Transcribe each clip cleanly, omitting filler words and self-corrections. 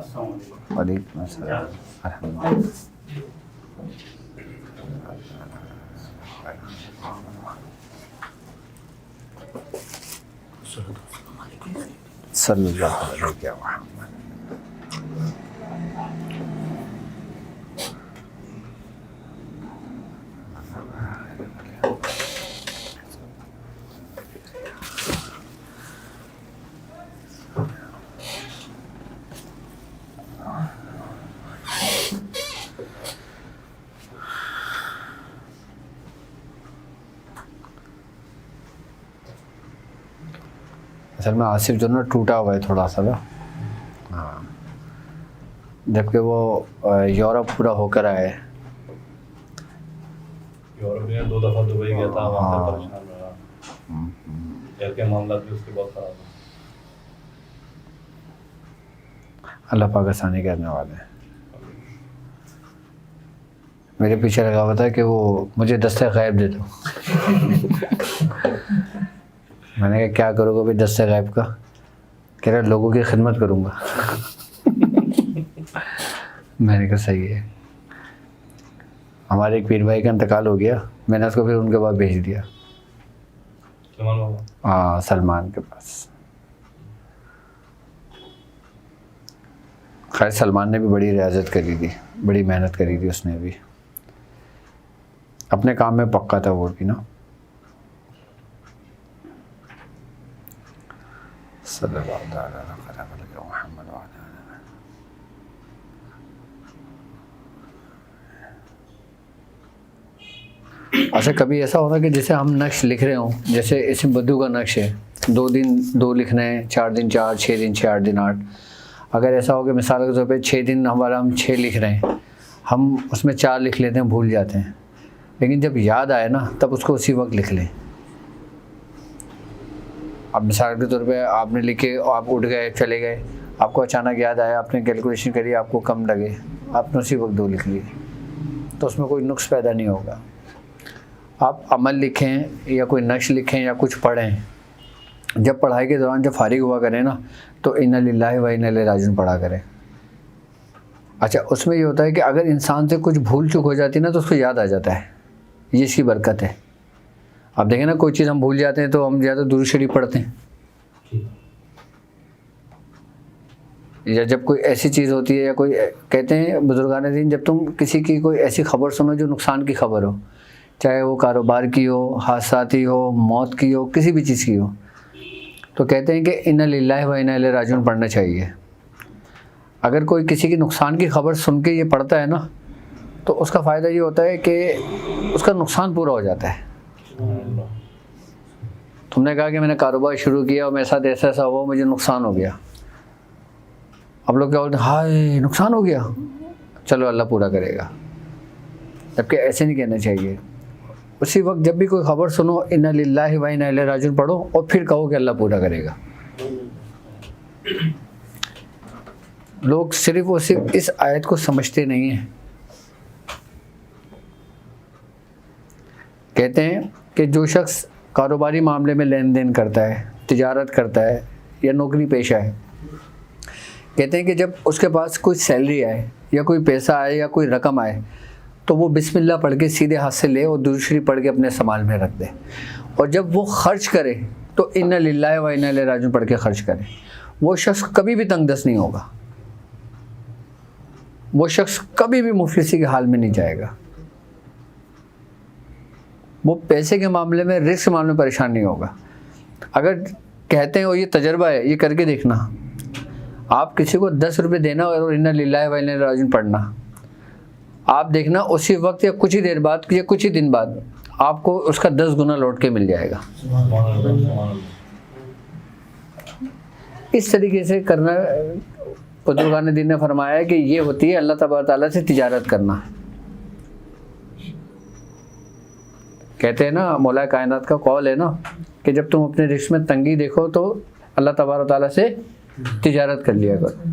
وعلیکم السلام الحمد صلی اللہ علیہ وسلم. اصل میں آصف جو نا ٹوٹا ہوا ہے تھوڑا سا نا. ہاں جبکہ وہ یورپ پورا ہو کر آئے. یورپ میں 2 دفعہ دبئی گیا تھا, وہاں سے پریشان رہا, گھر کے معاملات بھی اس کے بہت خراب ہیں. اللہ پاک آسانی کرنے والے ہیں. میرے پیچھے لگا ہوا تھا کہ وہ مجھے دستِ غیب دے دو. میں نے کہا کیا کرو گا بھائی دستِ غیب کا؟ کہہ رہا لوگوں کی خدمت کروں گا. میں نے کہا صحیح ہے. ہمارے ایک پیر بھائی کا انتقال ہو گیا, میں نے اس کو پھر ان کے بعد بھیج دیا. سلمان بابا, ہاں سلمان کے پاس. خیر سلمان نے بھی بڑی ریاضت کری تھی, بڑی محنت کری تھی اس نے بھی, اپنے کام میں پکا تھا وہ بھی نا. صلی اللہ علیہ محمد. اچھا کبھی ایسا ہوتا کہ جیسے ہم نقش لکھ رہے ہوں, جیسے اسم بدو کا نقش ہے, 2 دن 2 لکھنا ہے, 4 دن 4, 6 دن 6, 8 دن 8. اگر ایسا ہو کہ مثال کے طور پہ 6 دن ہمارا ہم 6 لکھ رہے ہیں, ہم اس میں 4 لکھ لیتے ہیں, بھول جاتے ہیں, لیکن جب یاد آئے نا تب اس کو اسی وقت لکھ لیں. اب مثال کے طور پہ آپ نے لکھے, آپ اٹھ گئے چلے گئے, آپ کو اچانک یاد آیا, آپ نے کیلکولیشن کری, آپ کو کم لگے, آپ نے اسی وقت 2 لکھ لیے, تو اس میں کوئی نقص پیدا نہیں ہوگا. آپ عمل لکھیں یا کوئی نقش لکھیں یا کچھ پڑھیں, جب پڑھائی کے دوران جب فارغ ہوا کریں نا تو انا للہ و انا الیہ راجعون پڑھا کریں. اچھا اس میں یہ ہوتا ہے کہ اگر انسان سے کچھ بھول چک ہو جاتی ہے نا تو اس کو یاد آ جاتا ہے, یہ اس کی برکت ہے. آپ دیکھیں نا کوئی چیز ہم بھول جاتے ہیں تو ہم زیادہ درود شریف پڑھتے ہیں, یا جب کوئی ایسی چیز ہوتی ہے یا کوئی کہتے ہیں بزرگان دین جب تم کسی کی کوئی ایسی خبر سنو جو نقصان کی خبر ہو, چاہے وہ کاروبار کی ہو, حادثاتی ہو, موت کی ہو, کسی بھی چیز کی ہو, تو کہتے ہیں کہ انا للہ و انا الیہ راجعون پڑھنا چاہیے. اگر کوئی کسی کی نقصان کی خبر سن کے یہ پڑھتا ہے نا تو اس کا فائدہ یہ ہوتا ہے کہ اس کا نقصان پورا ہو جاتا ہے. تم نے کہا کہ میں نے کاروبار شروع کیا اور میرے ساتھ ایسا ایسا ہوا, مجھے نقصان ہو گیا. اب لوگ کیا بولتے ہیں, ہائے نقصان ہو گیا, چلو اللہ پورا کرے گا. جبکہ ایسے نہیں کہنا چاہیے. اسی وقت جب بھی کوئی خبر سنو انا للہ و انا الیہ راجعون پڑھو اور پھر کہو کہ اللہ پورا کرے گا. لوگ صرف اور صرف اس آیت کو سمجھتے نہیں ہیں. کہتے ہیں کہ جو شخص کاروباری معاملے میں لین دین کرتا ہے, تجارت کرتا ہے یا نوکری پیشہ ہے, کہتے ہیں کہ جب اس کے پاس کوئی سیلری آئے یا کوئی پیسہ آئے یا کوئی رقم آئے تو وہ بسم اللہ پڑھ کے سیدھے ہاتھ سے لے اور درود شریف پڑھ کے اپنے سنبھال میں رکھ دے, اور جب وہ خرچ کرے تو انا للہ و انا الیہ راجعون پڑھ کے خرچ کرے. وہ شخص کبھی بھی تنگ دست نہیں ہوگا, وہ شخص کبھی بھی مفلسی کے حال میں نہیں جائے گا, وہ پیسے کے معاملے میں رزق کے معاملے میں پریشان نہیں ہوگا. اگر کہتے ہیں وہ یہ تجربہ ہے, یہ کر کے دیکھنا, آپ کسی کو 10 روپے دینا اور انا للہ و انا الیہ راجعون پڑھنا, آپ دیکھنا اسی وقت یا کچھ ہی دیر بعد یا کچھ ہی دن بعد آپ کو اس کا 10 گنا لوٹ کے مل جائے گا. اس طریقے سے کرنا بزرگان دین نے فرمایا ہے کہ یہ ہوتی ہے اللہ تبارک تعالیٰ سے تجارت کرنا. کہتے ہیں نا, مولا کائنات کا قول ہے نا کہ جب تم اپنے رزق میں تنگی دیکھو تو اللہ تبارک تعالیٰ سے تجارت کر لیا کرو.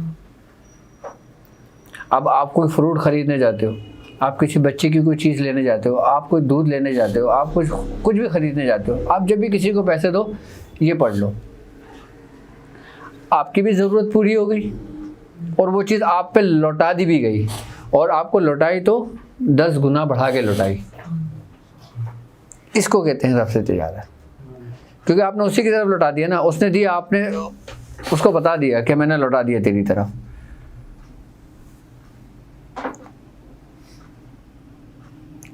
اب آپ کوئی فروٹ خریدنے جاتے ہو, آپ کسی بچے کی کوئی چیز لینے جاتے ہو, آپ کوئی دودھ لینے جاتے ہو, آپ کچھ بھی خریدنے جاتے ہو, آپ جب بھی کسی کو پیسے دو یہ پڑھ لو, آپ کی بھی ضرورت پوری ہو گئی اور وہ چیز آپ پہ لوٹا دی بھی گئی, اور آپ کو لوٹائی تو 10 گنا بڑھا کے لوٹائی, اس کو کہتے ہیں رفع تجارت. کیونکہ آپ نے اسی کی طرف لوٹا دیا نا, اس نے دیا, آپ نے اس کو بتا دیا کہ میں نے لوٹا دیا تیری طرف.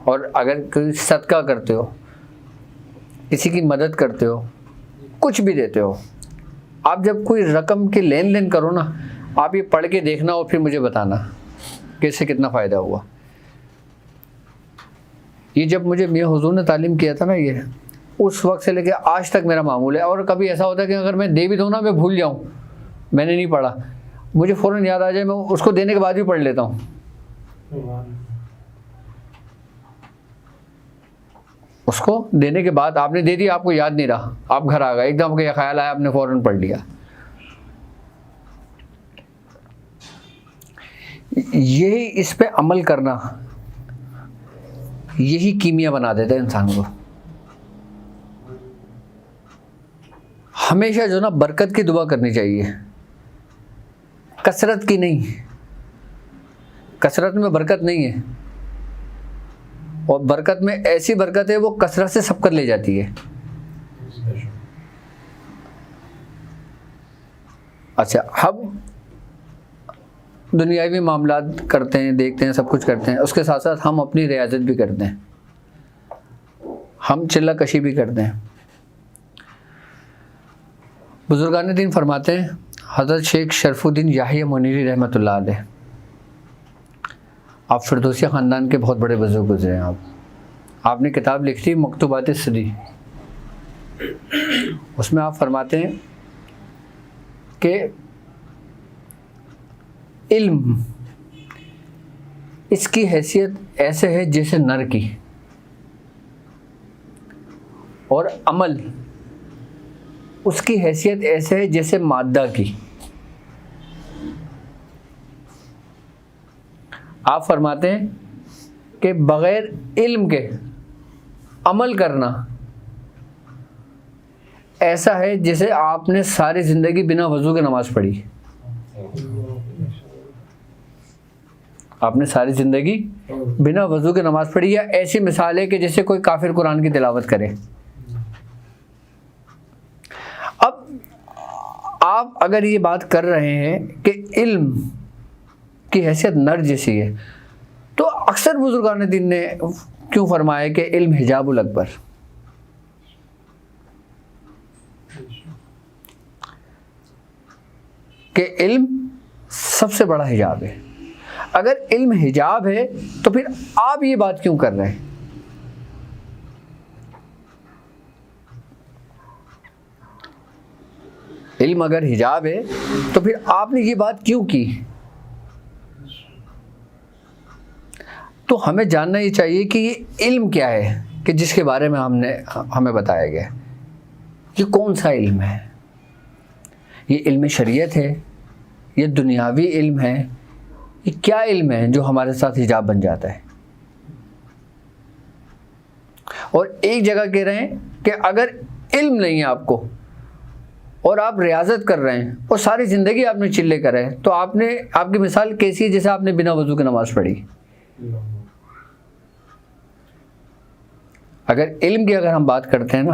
اور اگر کوئی صدقہ کرتے ہو, کسی کی مدد کرتے ہو, کچھ بھی دیتے ہو, آپ جب کوئی رقم کی لین دین کرو نا, آپ یہ پڑھ کے دیکھنا اور پھر مجھے بتانا کہ اس سے کتنا فائدہ ہوا. یہ جب مجھے میاں حضور نے تعلیم کیا تھا نا, یہ اس وقت سے لے کے آج تک میرا معمول ہے. اور کبھی ایسا ہوتا ہے کہ اگر میں دے بھی دوں نا, میں بھول جاؤں, میں نے نہیں پڑھا, مجھے فوراً یاد آ جائے, میں اس کو دینے کے بعد بھی پڑھ لیتا ہوں. اس کو دینے کے بعد آپ نے دے دیا, آپ کو یاد نہیں رہا, آپ گھر آ گئے, ایک دم یہ خیال آیا, آپ نے فوراً پڑھ لیا. یہی اس پہ عمل کرنا, یہی کیمیا بنا دیتا ہے انسان کو. ہمیشہ جو نا برکت کی دعا کرنی چاہیے, کثرت کی نہیں. کثرت میں برکت نہیں ہے, اور برکت میں ایسی برکت ہے وہ کثرت سے سب کر لے جاتی ہے. اچھا, ہم دنیاوی معاملات کرتے ہیں, دیکھتے ہیں, سب کچھ کرتے ہیں, اس کے ساتھ ساتھ ہم اپنی ریاضت بھی کرتے ہیں, ہم چلہ کشی بھی کرتے ہیں. بزرگان دین فرماتے ہیں, حضرت شیخ شرف الدین یحییٰ منیری رحمۃ اللہ علیہ, آپ فردوسی خاندان کے بہت بڑے بزرگ گزرے ہیں. آپ نے کتاب لکھی تھی مکتوبات سری, اس میں آپ فرماتے ہیں کہ علم اس کی حیثیت ایسے ہے جیسے نر کی, اور عمل اس کی حیثیت ایسے ہے جیسے مادہ کی. آپ فرماتے ہیں کہ بغیر علم کے عمل کرنا ایسا ہے جیسے آپ نے ساری زندگی بنا وضو کے نماز پڑھی. آپ نے ساری زندگی بنا وضو کے نماز پڑھی, یا ایسی مثال ہے کہ جیسے کوئی کافر قرآن کی تلاوت کرے. اب آپ اگر یہ بات کر رہے ہیں کہ علم کی حیثیت نر جیسی ہے, تو اکثر بزرگان دین نے کیوں فرمایا کہ علم حجاب الاکبر, کہ علم سب سے بڑا حجاب ہے. اگر علم حجاب ہے تو پھر آپ یہ بات کیوں کر رہے ہیں؟ علم اگر حجاب ہے تو پھر آپ نے یہ بات کیوں کی؟ تو ہمیں جاننا یہ چاہیے کہ یہ علم کیا ہے کہ جس کے بارے میں ہمیں بتایا گیا. یہ کون سا علم ہے؟ یہ علم شریعت ہے, یہ دنیاوی علم ہے, یہ کیا علم ہے جو ہمارے ساتھ حجاب بن جاتا ہے؟ اور ایک جگہ کہہ رہے ہیں کہ اگر علم نہیں ہے آپ کو اور آپ ریاضت کر رہے ہیں اور ساری زندگی آپ نے چلے کر رہے ہیں, تو آپ کی مثال کیسی ہے جیسے آپ نے بنا وضو کی نماز پڑھی. اگر علم کی اگر ہم بات کرتے ہیں نا,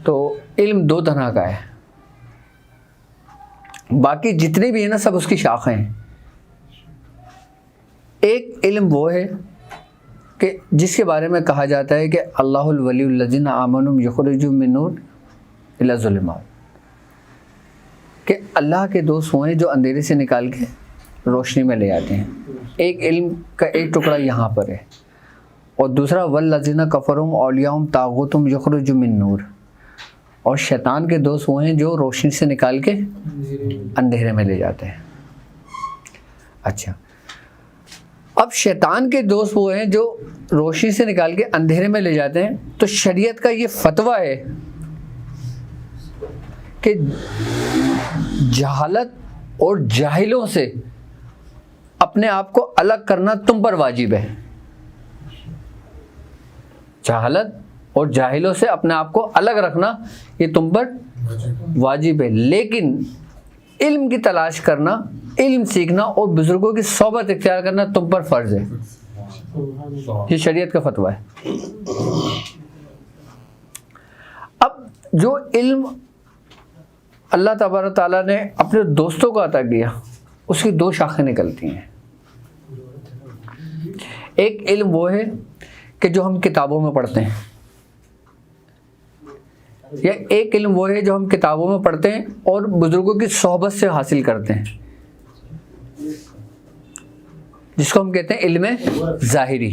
تو علم 2 طرح کا ہے, باقی جتنے بھی ہیں نا سب اس کی شاخیں ہیں. ایک علم وہ ہے کہ جس کے بارے میں کہا جاتا ہے کہ اللہ الولی الذین آمنوا یخرجون من النور الی الظلمات, کہ اللہ کے دوست وہ ہیں جو اندھیرے سے نکال کے روشنی میں لے آتے ہیں. ایک علم کا ایک ٹکڑا یہاں پر ہے, اور دوسرا والذین کفروا اولیاءہم طاغوت یخرجون من النور, اور شیطان کے دوست وہ ہیں جو روشنی سے نکال کے اندھیرے میں لے جاتے ہیں. اچھا, اب شیطان کے دوست وہ ہیں جو روشنی سے نکال کے اندھیرے میں لے جاتے ہیں. تو شریعت کا یہ فتویٰ ہے کہ جہالت اور جاہلوں سے اپنے آپ کو الگ کرنا تم پر واجب ہے. جہالت اور جاہلوں سے اپنے آپ کو الگ رکھنا یہ تم پر واجب ہے. لیکن علم کی تلاش کرنا، علم سیکھنا اور بزرگوں کی صحبت اختیار کرنا تم پر فرض ہے. یہ شریعت کا فتویٰ ہے. اب جو علم اللہ تبارک تعالیٰ نے اپنے دوستوں کو عطا کیا اس کی دو شاخیں نکلتی ہیں. ایک علم وہ ہے کہ جو ہم کتابوں میں پڑھتے ہیں، یا ایک علم وہ ہے جو ہم کتابوں میں پڑھتے ہیں اور بزرگوں کی صحبت سے حاصل کرتے ہیں، جس کو ہم کہتے ہیں علم ظاہری.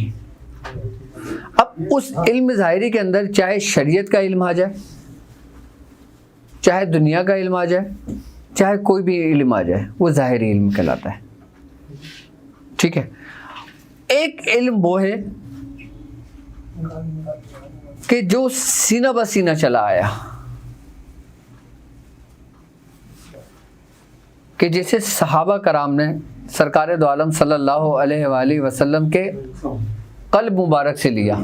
اب اس علم ظاہری کے اندر چاہے شریعت کا علم آ جائے، چاہے دنیا کا علم آ جائے، چاہے کوئی بھی علم آ جائے، وہ ظاہری علم کہلاتا ہے. ٹھیک ہے. ایک علم وہ ہے کہ جو سینہ بہ سینہ چلا آیا، کہ جسے صحابہ کرام نے سرکار دو عالم صلی اللہ علیہ وآلہ وسلم کے قلب مبارک سے لیا.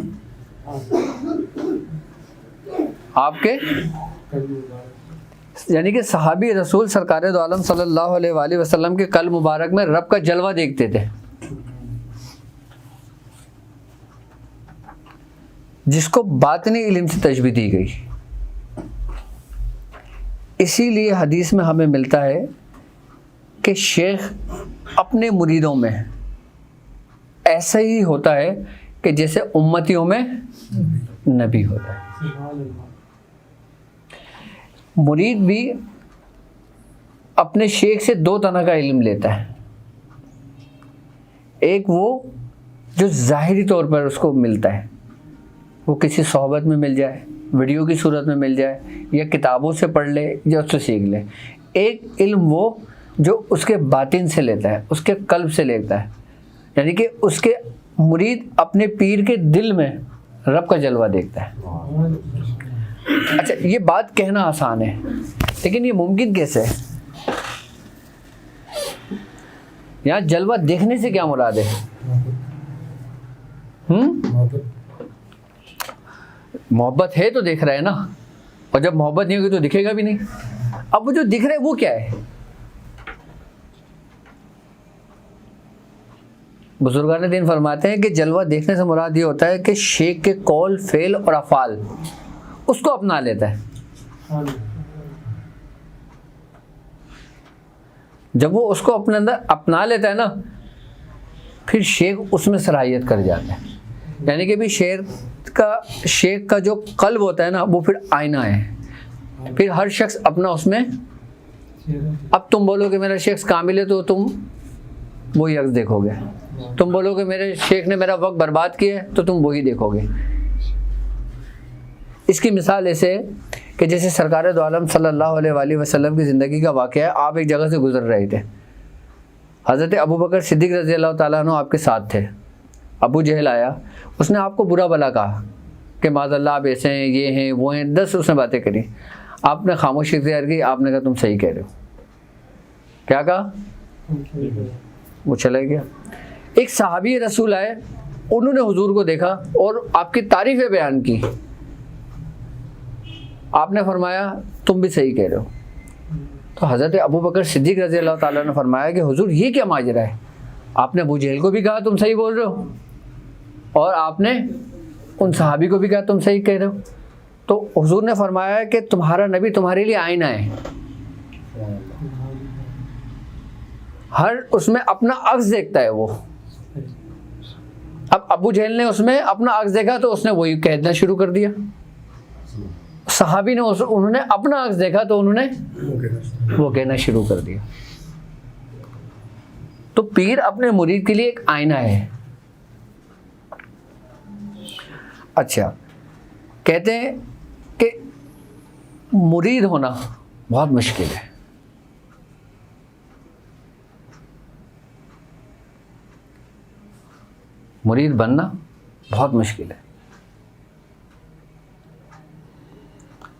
آپ کے یعنی کہ صحابی رسول سرکار دو عالم صلی اللہ علیہ وآلہ وسلم کے قلب مبارک میں رب کا جلوہ دیکھتے تھے، جس کو باطنی علم سے تشبیہ دی گئی. اسی لیے حدیث میں ہمیں ملتا ہے کہ شیخ اپنے مریدوں میں ایسا ہی ہوتا ہے کہ جیسے امتیوں میں نبی ہوتا ہے. مرید بھی اپنے شیخ سے دو طرح کا علم لیتا ہے. ایک وہ جو ظاہری طور پر اس کو ملتا ہے، وہ کسی صحبت میں مل جائے، ویڈیو کی صورت میں مل جائے، یا کتابوں سے پڑھ لے یا اس سے سیکھ لے. ایک علم وہ جو اس کے باطن سے لیتا ہے، اس کے قلب سے لیتا ہے، یعنی کہ اس کے مرید اپنے پیر کے دل میں رب کا جلوہ دیکھتا ہے. اچھا، یہ بات کہنا آسان ہے، لیکن یہ ممکن کیسے ہے؟ یہاں جلوہ دیکھنے سے کیا مراد ہے؟ محبت ہے تو دیکھ رہا ہے نا، اور جب محبت نہیں ہوگی تو دکھے گا بھی نہیں. اب وہ جو دکھ رہا ہے وہ کیا ہے؟ بزرگان دین فرماتے ہیں کہ جلوہ دیکھنے سے مراد یہ ہوتا ہے کہ شیخ کے قول، فعل اور افعال اس کو اپنا لیتا ہے. جب وہ اس کو اپنے اندر اپنا لیتا ہے نا، پھر شیخ اس میں صلاحیت کر جاتا ہے. یعنی کہ بھی شیخ کا جو قلب ہوتا ہے نا، وہ پھر آئینہ ہے. پھر ہر شخص اپنا اس میں، اب تم بولو کہ میرا شیخ کامل ہے تو تم وہی عکس دیکھو گے. تم بولو کہ میرے شیخ نے میرا وقت برباد کیا ہے تو تم وہی دیکھو گے. اس کی مثال ایسے کہ جیسے سرکار دو عالم صلی اللہ علیہ وآلہ وسلم کی زندگی کا واقعہ ہے. آپ ایک جگہ سے گزر رہے تھے، حضرت ابو بکر صدیق رضی اللہ تعالیٰ عنہ آپ کے ساتھ تھے. ابو جہل آیا، اس نے آپ کو برا بھلا کہا کہ معاذ اللہ آپ ایسے ہیں، یہ ہیں، وہ ہیں، 10 اس نے باتیں کری. آپ نے خاموشی اختیار کی. آپ نے کہا تم صحیح کہہ رہے ہو. کیا کہا؟ وہ چلا گیا. ایک صحابی رسول آئے، انہوں نے حضور کو دیکھا اور آپ کی تعریفیں بیان کی. آپ نے فرمایا تم بھی صحیح کہہ رہے ہو. تو حضرت ابو بکر صدیق رضی اللہ تعالیٰ نے فرمایا کہ حضور یہ کیا ماجرا ہے؟ آپ نے ابو جہل کو بھی کہا تم صحیح بول رہے ہو، اور آپ نے ان صحابی کو بھی کہا تم صحیح کہہ رہے ہو. تو حضور نے فرمایا کہ تمہارا نبی تمہارے لیے آئینہ ہے. ہر اس میں اپنا عکس دیکھتا ہے وہ. اب ابو جہل نے اس میں اپنا عکس دیکھا تو اس نے وہی کہنا شروع کر دیا. صحابی نے انہوں نے اپنا عکس دیکھا تو انہوں نے وہ کہنا شروع کر دیا. تو پیر اپنے مرید کے لیے ایک آئینہ ہے. اچھا، کہتے ہیں کہ مرید ہونا بہت مشکل ہے. مرید بننا بہت مشکل ہے.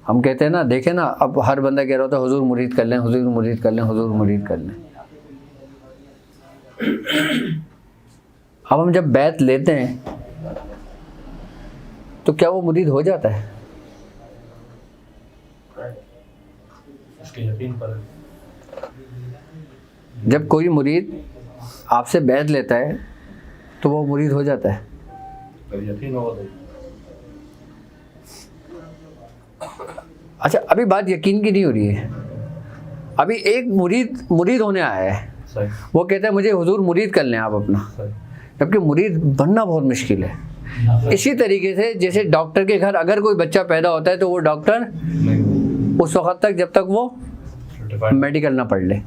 ہم کہتے ہیں نا، دیکھیں نا، اب ہر بندہ کہہ رہا ہوتا ہے حضور مرید کر لیں، حضور مرید کر لیں، حضور مرید کر لیں. اب ہم جب بیعت لیتے ہیں تو کیا وہ مرید ہو جاتا ہے؟ اس کے یقین پر جب کوئی مرید آپ سے بیعت لیتا ہے تو وہ مرید ہو جاتا ہے. یقین ہوگا تو اچھا ابھی بات یقین کی نہیں ہو رہی ہے. ابھی ایک مرید ہونے آیا ہے, صحیح وہ کہتا ہے مجھے حضور مرید کر لیں آپ اپنا, صحیح. جبکہ مرید بننا بہت مشکل ہے. اسی طریقے سے جیسے ڈاکٹر کے گھر اگر کوئی بچہ پیدا ہوتا ہے تو وہ ڈاکٹر نہیں اس وقت تک جب تک وہ میڈیکل نہ پڑھ لے.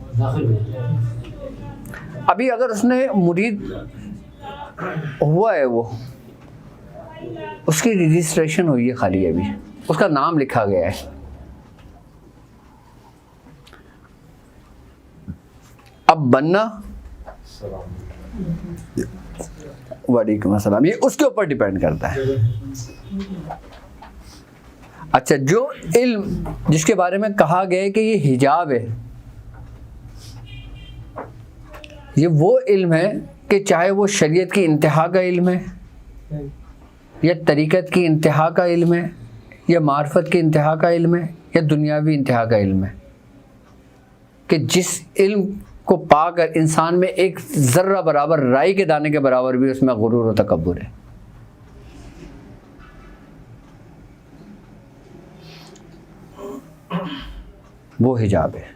ابھی اگر اس نے مرید ہوا ہے, وہ اس کی رجسٹریشن ہوئی ہے خالی, ابھی اس کا نام لکھا گیا ہے, اب بننا وعلیکم السلام یہ اس کے اوپر ڈیپینڈ کرتا ہے. اچھا جو علم جس کے بارے میں کہا گیا ہے کہ یہ حجاب ہے, یہ وہ علم ہے کہ چاہے وہ شریعت کی انتہا کا علم ہے یا طریقت کی انتہا کا علم ہے یا معرفت کی انتہا کا علم ہے یا دنیاوی انتہا کا علم ہے, کہ جس علم کو پا کر انسان میں ایک ذرہ برابر رائی کے دانے کے برابر بھی اس میں غرور و تکبر ہے. وہ حجاب ہے.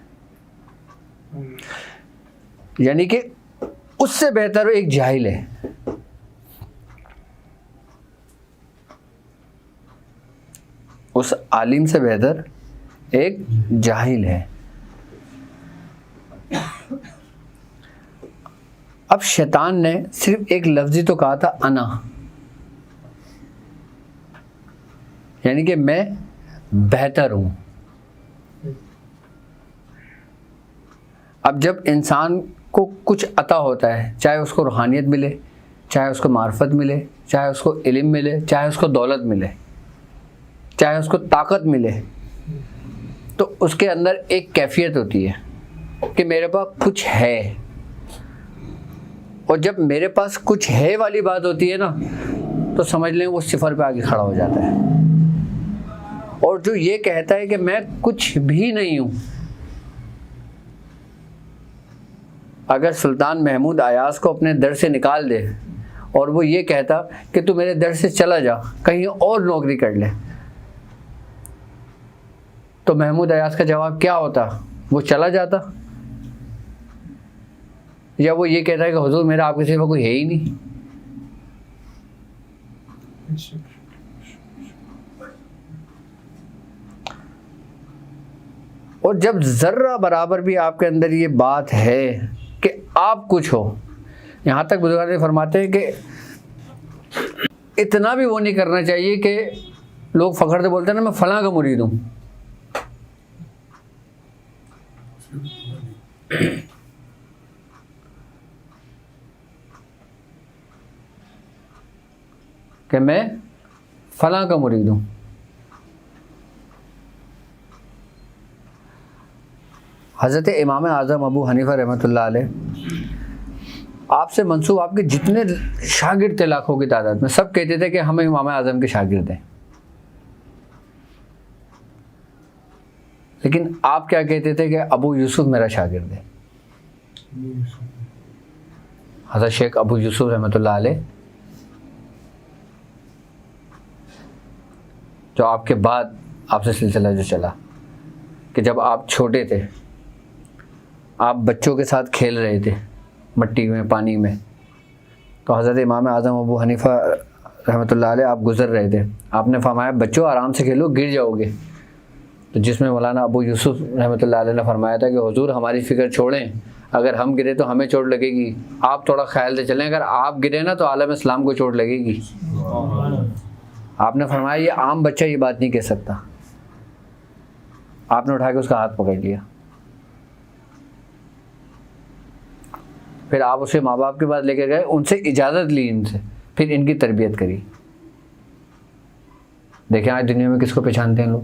یعنی کہ اس سے بہتر ایک جاہل ہے. اس عالم سے بہتر ایک جاہل ہے. اب شیطان نے صرف ایک لفظ ہی تو کہا تھا انا, یعنی کہ میں بہتر ہوں. اب جب انسان کو کچھ عطا ہوتا ہے, چاہے اس کو روحانیت ملے, چاہے اس کو معرفت ملے, چاہے اس کو علم ملے, چاہے اس کو دولت ملے, چاہے اس کو طاقت ملے, تو اس کے اندر ایک کیفیت ہوتی ہے کہ میرے پاس کچھ ہے. اور جب میرے پاس کچھ ہے والی بات ہوتی ہے نا, تو سمجھ لیں وہ صفر پہ آگے کھڑا ہو جاتا ہے. اور جو یہ کہتا ہے کہ میں کچھ بھی نہیں ہوں, اگر سلطان محمود ایاز کو اپنے در سے نکال دے اور وہ یہ کہتا کہ تو میرے در سے چلا جا, کہیں اور نوکری کر لے, تو محمود ایاز کا جواب کیا ہوتا؟ وہ چلا جاتا, یا وہ یہ کہتا ہے کہ حضور میرا آپ کے سوا کوئی ہے ہی نہیں. اور جب ذرہ برابر بھی آپ کے اندر یہ بات ہے کہ آپ کچھ ہو, یہاں تک بزرگان فرماتے ہیں کہ اتنا بھی وہ نہیں کرنا چاہیے کہ لوگ فخر سے بولتے ہیں نا میں فلاں کا مرید ہوں. کہ میں فلاں کا مرید ہوں. حضرت امام اعظم ابو حنیفہ رحمۃ اللہ علیہ آپ سے منسوب آپ کے جتنے شاگرد تھے لاکھوں کی تعداد میں, سب کہتے تھے کہ ہم امام اعظم کے شاگرد ہیں. لیکن آپ کیا کہتے تھے کہ ابو یوسف میرا شاگرد ہے. حضرت شیخ ابو یوسف رحمۃ اللہ علیہ جو آپ کے بعد آپ سے سلسلہ جو چلا, کہ جب آپ چھوٹے تھے, آپ بچوں کے ساتھ کھیل رہے تھے مٹی میں, پانی میں, تو حضرت امام اعظم ابو حنیفہ رحمۃ اللہ علیہ آپ گزر رہے تھے, آپ نے فرمایا بچوں آرام سے کھیلو, گر جاؤ گے. تو جس میں مولانا ابو یوسف رحمۃ اللہ علیہ نے فرمایا تھا کہ حضور ہماری فکر چھوڑیں, اگر ہم گرے تو ہمیں چوٹ لگے گی, آپ تھوڑا خیال سے چلیں, اگر آپ گرے نا تو عالم اسلام کو چوٹ لگے گی. آپ نے فرمایا یہ عام بچہ یہ بات نہیں کہہ سکتا. آپ نے اٹھا کے اس کا ہاتھ پکڑ لیا. پھر آپ اسے ماں باپ کے پاس لے کے گئے, ان سے اجازت لی, ان سے پھر ان کی تربیت کری. دیکھیں آج دنیا میں کس کو پہچانتے ہیں لوگ.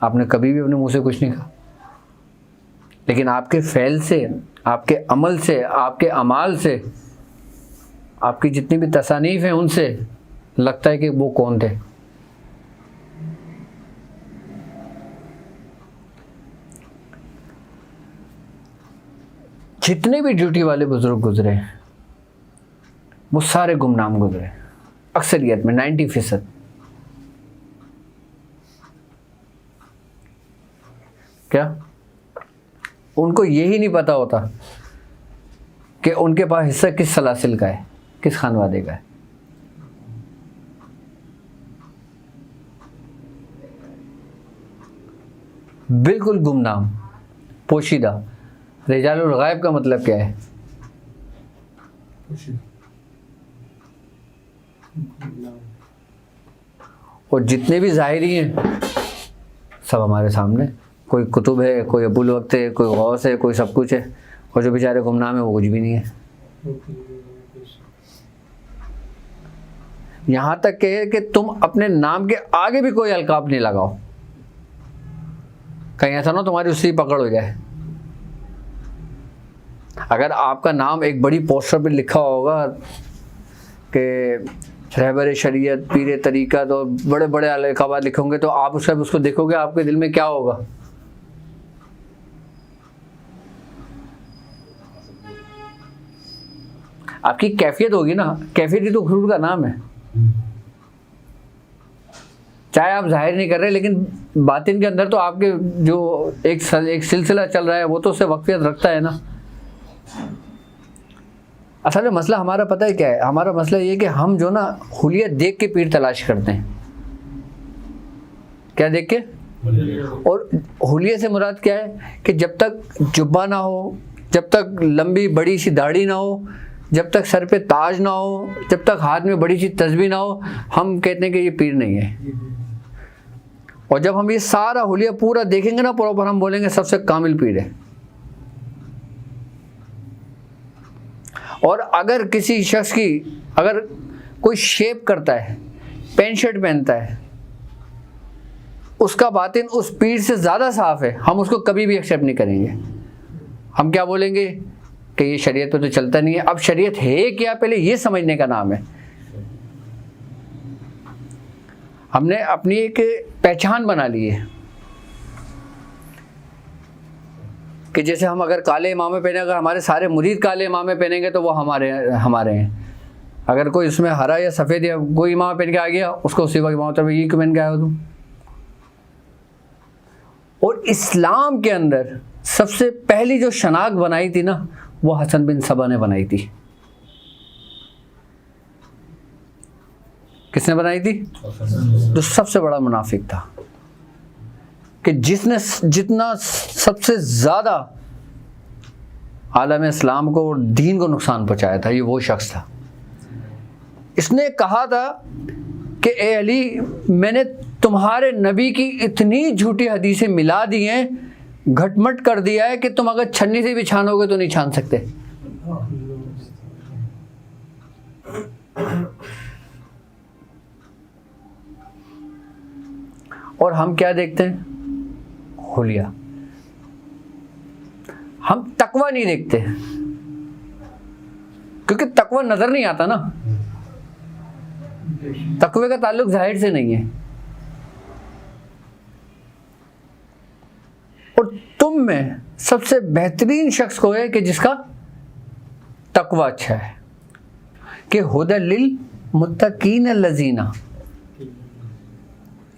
آپ نے کبھی بھی اپنے منہ سے کچھ نہیں کہا, لیکن آپ کے فعل سے, آپ کے عمل سے, آپ کے اعمال سے, آپ کی جتنی بھی تصانیف ہیں ان سے لگتا ہے کہ وہ کون تھے. جتنے بھی ڈیوٹی والے بزرگ گزرے ہیں وہ سارے گمنام گزرے، اکثریت میں 90%۔ کیا ان کو یہی نہیں پتا ہوتا کہ ان کے پاس حصہ کس سلاسل کا ہے، کس خانوادے کا ہے؟ بالکل گمنام، پوشیدہ۔ رجال الغائب کا مطلب کیا ہے؟ اور جتنے بھی ظاہری ہیں سب ہمارے سامنے، کوئی کتب ہے، کوئی ابو الوقت ہے، کوئی غوث ہے، کوئی سب کچھ ہے، اور جو بیچارے گمنام ہیں وہ کچھ بھی نہیں ہے۔ یہاں تک کہ تم اپنے نام کے آگے بھی کوئی القاب نہیں لگاؤ، کہیں ایسا نہ تمہاری اسی پکڑ ہو جائے۔ اگر آپ کا نام ایک بڑی پوسٹر پہ لکھا ہوگا کہ رہبر شریعت، پیر طریقت، اور بڑے بڑے القابات لکھے ہوں گے، تو آپ اس کو دیکھو گے، آپ کے دل میں کیا ہوگا؟ آپ کی کیفیت ہوگی نا، کیفیت ہی تو حضور کا نام ہے۔ چاہے آپ ظاہر نہیں کر رہے، لیکن باطن کے اندر تو آپ کے جو ایک سلسلہ چل رہا ہے وہ تو اس سے وقفیت رکھتا ہے نا۔ اصل میں مسئلہ ہمارا پتہ ہے کیا ہے؟ ہمارا مسئلہ یہ کہ ہم جو نا حلیہ دیکھ کے پیر تلاش کرتے ہیں۔ کیا دیکھ کے؟ اور حلیہ سے مراد کیا ہے؟ کہ جب تک جبہ نہ ہو، جب تک لمبی بڑی سی داڑھی نہ ہو، جب تک سر پہ تاج نہ ہو، جب تک ہاتھ میں بڑی سی تسبیح نہ ہو، ہم کہتے ہیں کہ یہ پیر نہیں ہے۔ اور جب ہم یہ سارا حلیہ پورا دیکھیں گے نا پراپر، ہم بولیں گے سب سے کامل پیر ہے۔ اور اگر کسی شخص کی اگر کوئی شیپ کرتا ہے، پینٹ شرٹ پہنتا ہے، اس کا باطن اس پیر سے زیادہ صاف ہے، ہم اس کو کبھی بھی ایکسیپٹ نہیں کریں گے۔ ہم کیا بولیں گے کہ یہ شریعت پہ تو چلتا نہیں ہے۔ اب شریعت ہے کیا، پہلے یہ سمجھنے کا نام ہے۔ ہم نے اپنی ایک پہچان بنا لی ہے کہ جیسے ہم اگر کالے امامے پہنے، اگر ہمارے سارے مرید کالے امامے پہنیں گے تو وہ ہمارے ہیں۔ اگر کوئی اس میں ہرا یا سفید یا کوئی امامہ پہن کے آ گیا، اس کو اسی وقت امام ہوتا ہے، یہ کیوں پہن کے آیا ہو تم؟ اور اسلام کے اندر سب سے پہلی جو شناخت بنائی تھی نا، وہ حسن بن صبا نے بنائی تھی۔ کس نے بنائی تھی؟ جو سب سے بڑا منافق تھا، کہ جس نے جتنا سب سے زیادہ عالم اسلام کو اور دین کو نقصان پہنچایا تھا، یہ وہ شخص تھا۔ اس نے کہا تھا کہ اے علی، میں نے تمہارے نبی کی اتنی جھوٹی حدیثیں ملا دی ہیں، گھٹ مٹ کر دیا ہے کہ تم اگر چھنی سے بھی چھانو گے تو نہیں چھان سکتے۔ اور ہم کیا دیکھتے ہیں؟ حلیہ۔ ہم تقوی نہیں دیکھتے، کیونکہ تقوی نظر نہیں آتا نا۔ تقوی کا تعلق ظاہر سے نہیں ہے۔ اور تم میں سب سے بہترین شخص کو ہے کہ جس کا تقوی اچھا ہے، کہ ہدی للمتقین الذین،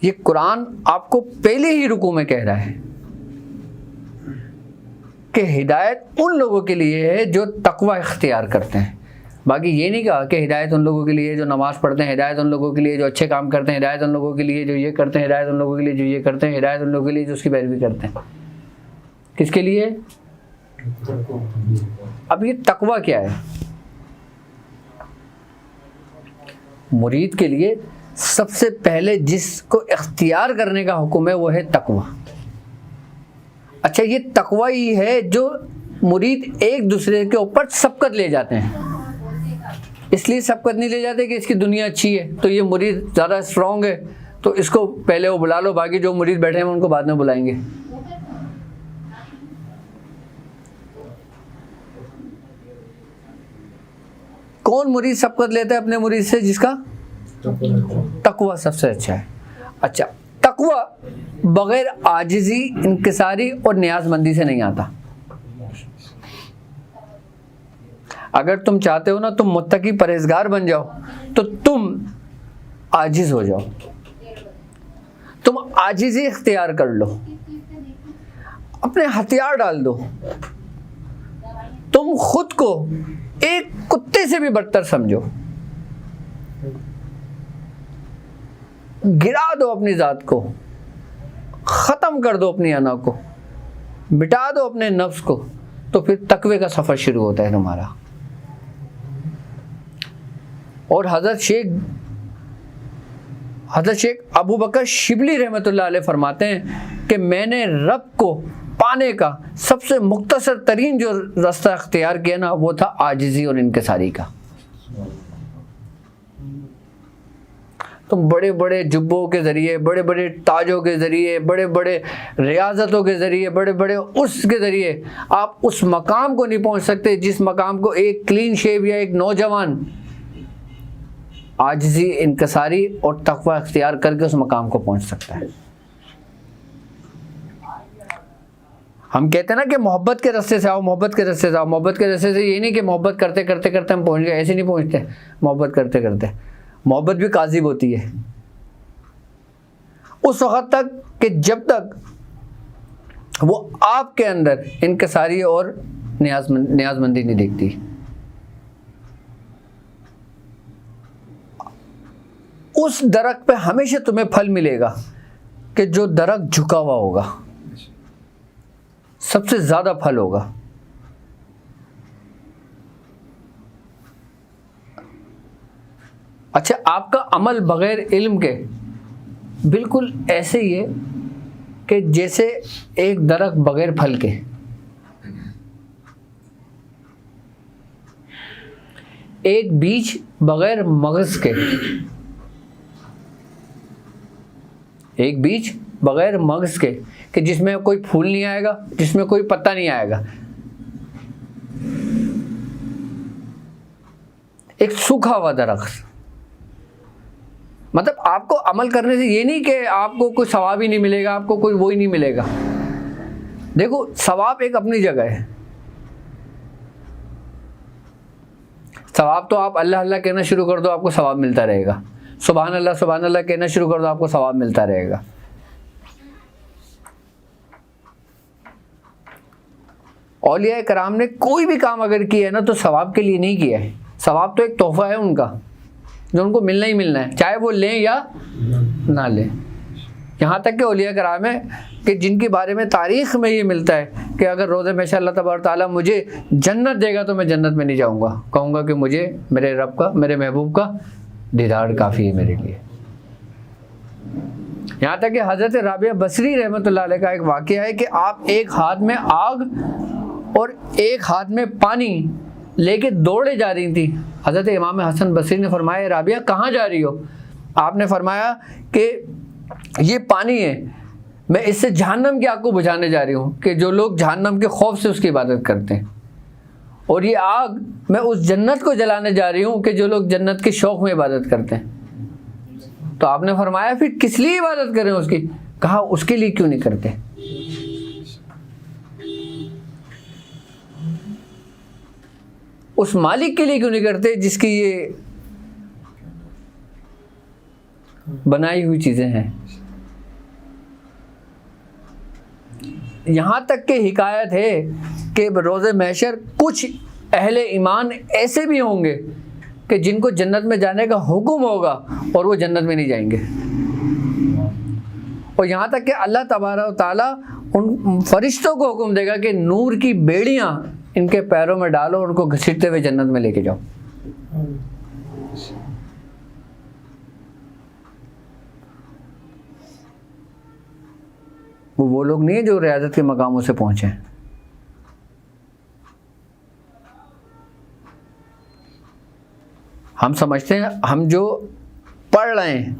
یہ قرآن آپ کو پہلے ہی رکوع میں کہہ رہا ہے کہ ہدایت ان لوگوں کے لیے ہے جو تقوی اختیار کرتے ہیں۔ باقی یہ نہیں کہا کہ ہدایت ان لوگوں کے لیے جو نماز پڑھتے ہیں، ہدایت ان لوگوں کے لیے جو اچھے کام کرتے ہیں، ہدایت ان لوگوں کے لیے جو یہ کرتے ہیں، ہدایت ان لوگوں کے لیے جو یہ کرتے ہیں، ہدایت ان لوگوں کے لیے جو اس کی پیروی کرتے ہیں۔ کس کے لیے؟ اب یہ تقوی کیا ہے؟ مرید کے لیے سب سے پہلے جس کو اختیار کرنے کا حکم ہے وہ ہے تقوی۔ اچھا، یہ تقوی ہی ہے جو مرید ایک دوسرے کے اوپر سبقت لے جاتے ہیں۔ اس لیے سبقت نہیں لے جاتے کہ اس کی دنیا اچھی ہے تو یہ مرید زیادہ اسٹرانگ ہے تو اس کو پہلے وہ بلا لو، باقی جو مرید بیٹھے ہیں ان کو بعد میں بلائیں گے۔ کون مرید سبقت لیتا ہے اپنے مرید سے؟ جس کا تقوی سب سے اچھا ہے۔ اچھا، تقوی بغیر عاجزی، انکساری اور نیاز مندی سے نہیں آتا۔ اگر تم چاہتے ہو نا تم متقی پرہیزگار بن جاؤ تو تم عاجز ہو جاؤ، تم عاجزی اختیار کر لو، اپنے ہتھیار ڈال دو، تم خود کو ایک کتے سے بھی بدتر سمجھو، گرا دو اپنی ذات کو، ختم کر دو اپنی انا کو، مٹا دو اپنے نفس کو، تو پھر تقوی کا سفر شروع ہوتا ہے تمہارا۔ اور حضرت شیخ ابو بکر شبلی رحمۃ اللہ علیہ فرماتے ہیں کہ میں نے رب کو پانے کا سب سے مختصر ترین جو راستہ اختیار کیا نا وہ تھا عاجزی اور انکساری کا۔ تم بڑے بڑے جبوں کے ذریعے، بڑے بڑے تاجوں کے ذریعے، بڑے بڑے ریاضتوں کے ذریعے، بڑے بڑے اس کے ذریعے آپ اس مقام کو نہیں پہنچ سکتے جس مقام کو ایک کلین شیو یا ایک نوجوان عاجزی، انکساری اور تقوی اختیار کر کے اس مقام کو پہنچ سکتا ہے۔ ہم کہتے ہیں نا کہ محبت کے راستے سے آؤ، محبت کے راستے سے آؤ، محبت کے راستے سے یہ نہیں کہ محبت کرتے کرتے کرتے ہم پہنچ گئے، ایسے نہیں پہنچتے۔ محبت کرتے کرتے محبت بھی کاذب ہوتی ہے اس وقت تک کہ جب تک وہ آپ کے اندر انکساری اور نیاز مندی نہیں دیکھتی۔ اس درخت پہ ہمیشہ تمہیں پھل ملے گا کہ جو درخت جھکا ہوا ہوگا، سب سے زیادہ پھل ہوگا۔ اچھا، آپ کا عمل بغیر علم کے بالکل ایسے ہی ہے کہ جیسے ایک درخت بغیر پھل کے۔ ایک بیج بغیر مغز کے، ایک بیج بغیر مغز کے، کہ جس میں کوئی پھول نہیں آئے گا، جس میں کوئی پتا نہیں آئے گا، ایک سوکھا ہوا درخت۔ مطلب آپ کو عمل کرنے سے یہ نہیں کہ آپ کو کوئی ثواب ہی نہیں ملے گا، آپ کو کوئی وہی نہیں ملے گا۔ دیکھو، ثواب ایک اپنی جگہ ہے، ثواب تو آپ اللہ اللہ کہنا شروع کر دو آپ کو ثواب ملتا رہے گا، سبحان اللہ کہنا شروع کر دو آپ کو ثواب ملتا رہے گا۔ اولیاء کرام نے کوئی بھی کام اگر کیا ہے نا تو ثواب کے لیے نہیں کیا ہے، ثواب تو ایک تحفہ ہے ان کا جو ان کو ملنا ہی ملنا ہے، چاہے وہ لیں یا نہ لیں۔ یہاں تک کہ اولیاء کرام ہے کہ جن کے بارے میں تاریخ میں یہ ملتا ہے کہ اگر روز محشر اللہ تبارک تعالیٰ مجھے جنت دے گا تو میں جنت میں نہیں جاؤں گا، کہوں گا کہ مجھے میرے رب کا، میرے محبوب کا دیدار کافی ہے میرے لیے۔ یہاں تک کہ حضرت رابعہ بصری رحمۃ اللہ علیہ کا ایک واقعہ ہے کہ آپ ایک ہاتھ میں آگ اور ایک ہاتھ میں پانی لے کے دوڑے جا رہی تھی۔ حضرت امام حسن بصری نے فرمایا، رابعہ کہاں جا رہی ہو؟ آپ نے فرمایا کہ یہ پانی ہے، میں اس سے جہنم کی آگ کو بجھانے جا رہی ہوں کہ جو لوگ جہنم کے خوف سے اس کی عبادت کرتے ہیں، اور یہ آگ میں اس جنت کو جلانے جا رہی ہوں کہ جو لوگ جنت کے شوق میں عبادت کرتے ہیں۔ تو آپ نے فرمایا پھر کس لیے عبادت کریں اس کی؟ کہا اس کے لیے کیوں نہیں کرتے؟ اس مالک کے لیے کیوں نہیں کرتے جس کی یہ بنائی ہوئی چیزیں ہیں؟ یہاں تک کہ حکایت ہے کہ روز محشر کچھ اہل ایمان ایسے بھی ہوں گے کہ جن کو جنت میں جانے کا حکم ہوگا اور وہ جنت میں نہیں جائیں گے، اور یہاں تک کہ اللہ تبارک و تعالیٰ ان فرشتوں کو حکم دے گا کہ نور کی بیڑیاں ان کے پیروں میں ڈالو، ان کو گھسیٹتے ہوئے جنت میں لے کے جاؤ۔ وہ لوگ نہیں ہیں جو ریاضت کے مقاموں سے پہنچے ہیں۔ ہم سمجھتے ہیں ہم جو پڑھ رہے ہیں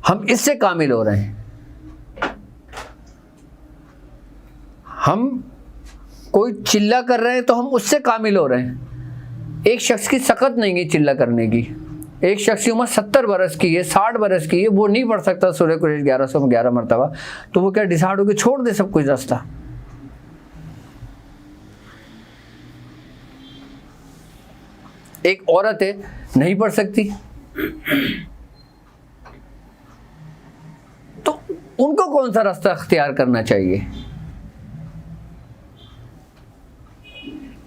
ہم اس سے کامل ہو رہے ہیں، ہم کوئی چلہ کر رہے ہیں تو ہم اس سے کامل ہو رہے ہیں۔ ایک شخص کی سقط نہیں ہے چلہ کرنے کی، ایک شخص کی عمر 70 برس کی ہے، 60 برس کی ہے، وہ نہیں پڑھ سکتا سورہ قریش 1111 مرتبہ، تو وہ کیا ڈیسائیڈ ہو کے چھوڑ دے سب کچھ راستہ؟ ایک عورت ہے نہیں پڑھ سکتی، تو ان کو کون سا راستہ اختیار کرنا چاہیے؟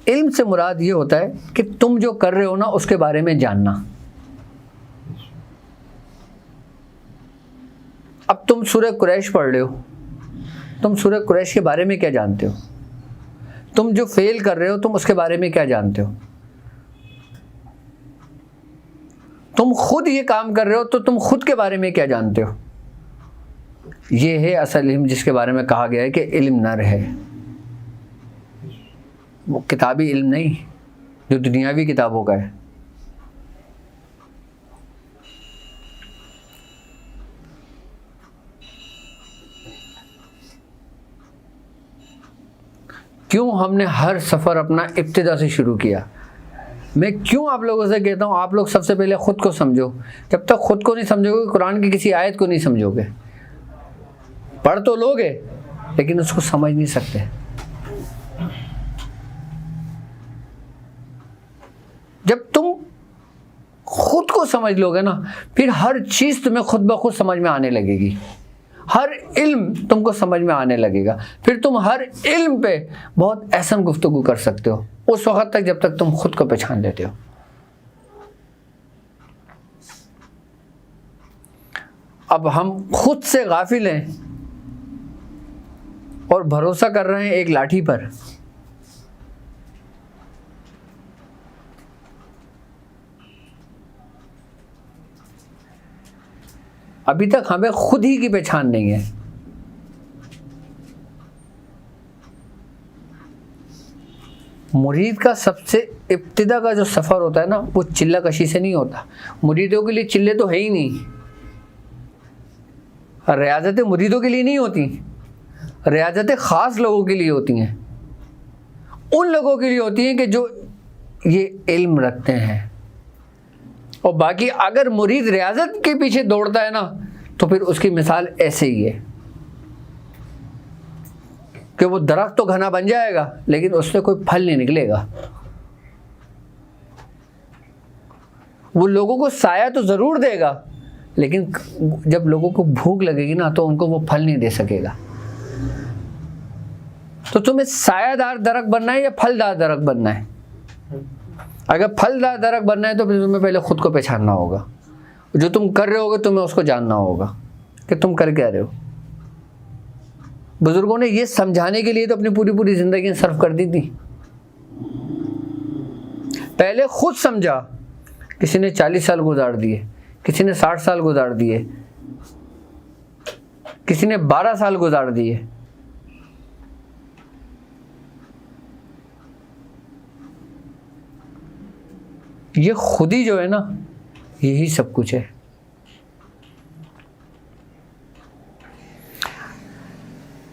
علم سے مراد یہ ہوتا ہے کہ تم جو کر رہے ہو نا اس کے بارے میں جاننا. اب تم سورہ قریش پڑھ رہے ہو، تم سورہ قریش کے بارے میں کیا جانتے ہو؟ تم جو فیل کر رہے ہو تم اس کے بارے میں کیا جانتے ہو؟ تم خود یہ کام کر رہے ہو تو تم خود کے بارے میں کیا جانتے ہو؟ یہ ہے اصل علم جس کے بارے میں کہا گیا ہے کہ علم نر ہے، وہ کتابی علم نہیں جو دنیاوی کتابوں کا ہے. کیوں ہم نے ہر سفر اپنا ابتدا سے شروع کیا؟ میں کیوں آپ لوگوں سے کہتا ہوں آپ لوگ سب سے پہلے خود کو سمجھو. جب تک خود کو نہیں سمجھو گے قرآن کی کسی آیت کو نہیں سمجھو گے. پڑھ تو لوگے لیکن اس کو سمجھ نہیں سکتے. جب تم خود کو سمجھ لو گے نا پھر ہر چیز تمہیں خود بخود سمجھ میں آنے لگے گی، ہر علم تم کو سمجھ میں آنے لگے گا. پھر تم ہر علم پہ بہت احسن گفتگو کر سکتے ہو اس وقت تک جب تک تم خود کو پہچان لیتے ہو. اب ہم خود سے غافل ہیں اور بھروسہ کر رہے ہیں ایک لاٹھی پر. ابھی تک ہمیں خود ہی کی پہچان نہیں ہے. مرید کا سب سے ابتدا کا جو سفر ہوتا ہے نا وہ چلہ کشی سے نہیں ہوتا. مریدوں کے لیے چلے تو ہے ہی نہیں. ریاضتیں مریدوں کے لیے نہیں ہوتی، ریاضتیں خاص لوگوں کے لیے ہوتی ہیں. ان لوگوں کے لیے ہوتی ہیں کہ جو یہ علم رکھتے ہیں. اور باقی اگر مرید ریاضت کے پیچھے دوڑتا ہے نا تو پھر اس کی مثال ایسے ہی ہے کہ وہ درخت تو گھنا بن جائے گا لیکن اس سے کوئی پھل نہیں نکلے گا. وہ لوگوں کو سایہ تو ضرور دے گا لیکن جب لوگوں کو بھوک لگے گی نا تو ان کو وہ پھل نہیں دے سکے گا. تو تمہیں سایہ دار درخت بننا ہے یا پھل دار درخت بننا ہے؟ اگر پھل دار درخت بننا ہے تو پھر تمہیں پہلے خود کو پہچاننا ہوگا. جو تم کر رہے ہوگے تمہیں اس کو جاننا ہوگا کہ تم کر کیا رہے ہو. بزرگوں نے یہ سمجھانے کے لیے تو اپنی پوری زندگی صرف کر دی تھی. پہلے خود سمجھا. کسی نے 40 سال گزار دیے، کسی نے 60 سال گزار دیے، کسی نے 12 سال گزار دیے. یہ خودی جو ہے نا یہی سب کچھ ہے.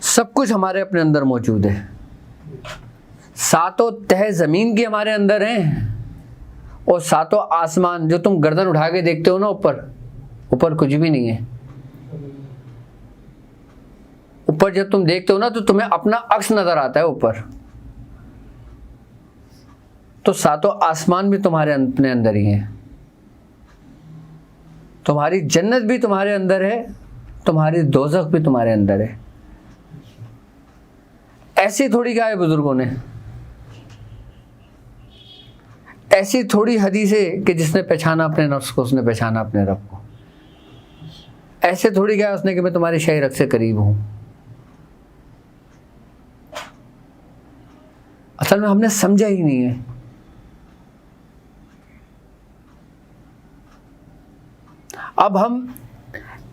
سب کچھ ہمارے اپنے اندر موجود ہے. ساتوں تہ زمین کی ہمارے اندر ہیں اور ساتوں آسمان جو تم گردن اٹھا کے دیکھتے ہو نا اوپر کچھ بھی نہیں ہے. اوپر جب تم دیکھتے ہو نا تو تمہیں اپنا عکس نظر آتا ہے اوپر. تو ساتوں آسمان بھی تمہارے اپنے اندر ہی ہیں. تمہاری جنت بھی تمہارے اندر ہے، تمہاری دوزخ بھی تمہارے اندر ہے. ایسی تھوڑی کہا ہے بزرگوں نے، ایسی تھوڑی حدیث ہے کہ جس نے پہچانا اپنے نفس کو اس نے پہچانا اپنے رب کو. ایسے تھوڑی کہا اس نے کہ میں تمہارے شہ رگ سے قریب ہوں. اصل میں ہم نے سمجھا ہی نہیں ہے. اب ہم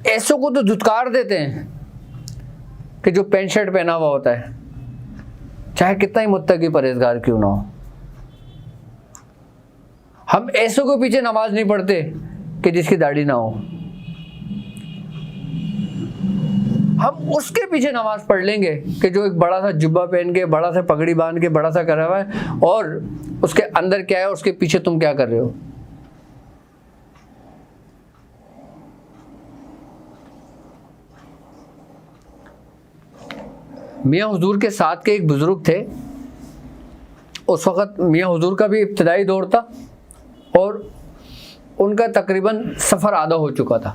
ایسوں کو تو دھتکار دیتے ہیں کہ جو پینٹ شرٹ پہنا ہوا ہوتا ہے چاہے کتنا ہی متقی پرہیزگار کیوں نہ ہو. ہم ایسوں کے پیچھے نماز نہیں پڑھتے کہ جس کی داڑھی نہ ہو. ہم اس کے پیچھے نماز پڑھ لیں گے کہ جو ایک بڑا سا جبہ پہن کے، بڑا سا پگڑی باندھ کے، بڑا سا کرا ہوا ہے اور اس کے اندر کیا ہے، اس کے پیچھے تم کیا کر رہے ہو. میاں حضور کے ساتھ کے ایک بزرگ تھے. اس وقت میاں حضور کا بھی ابتدائی دور تھا اور ان کا تقریباً سفر آدھا ہو چکا تھا.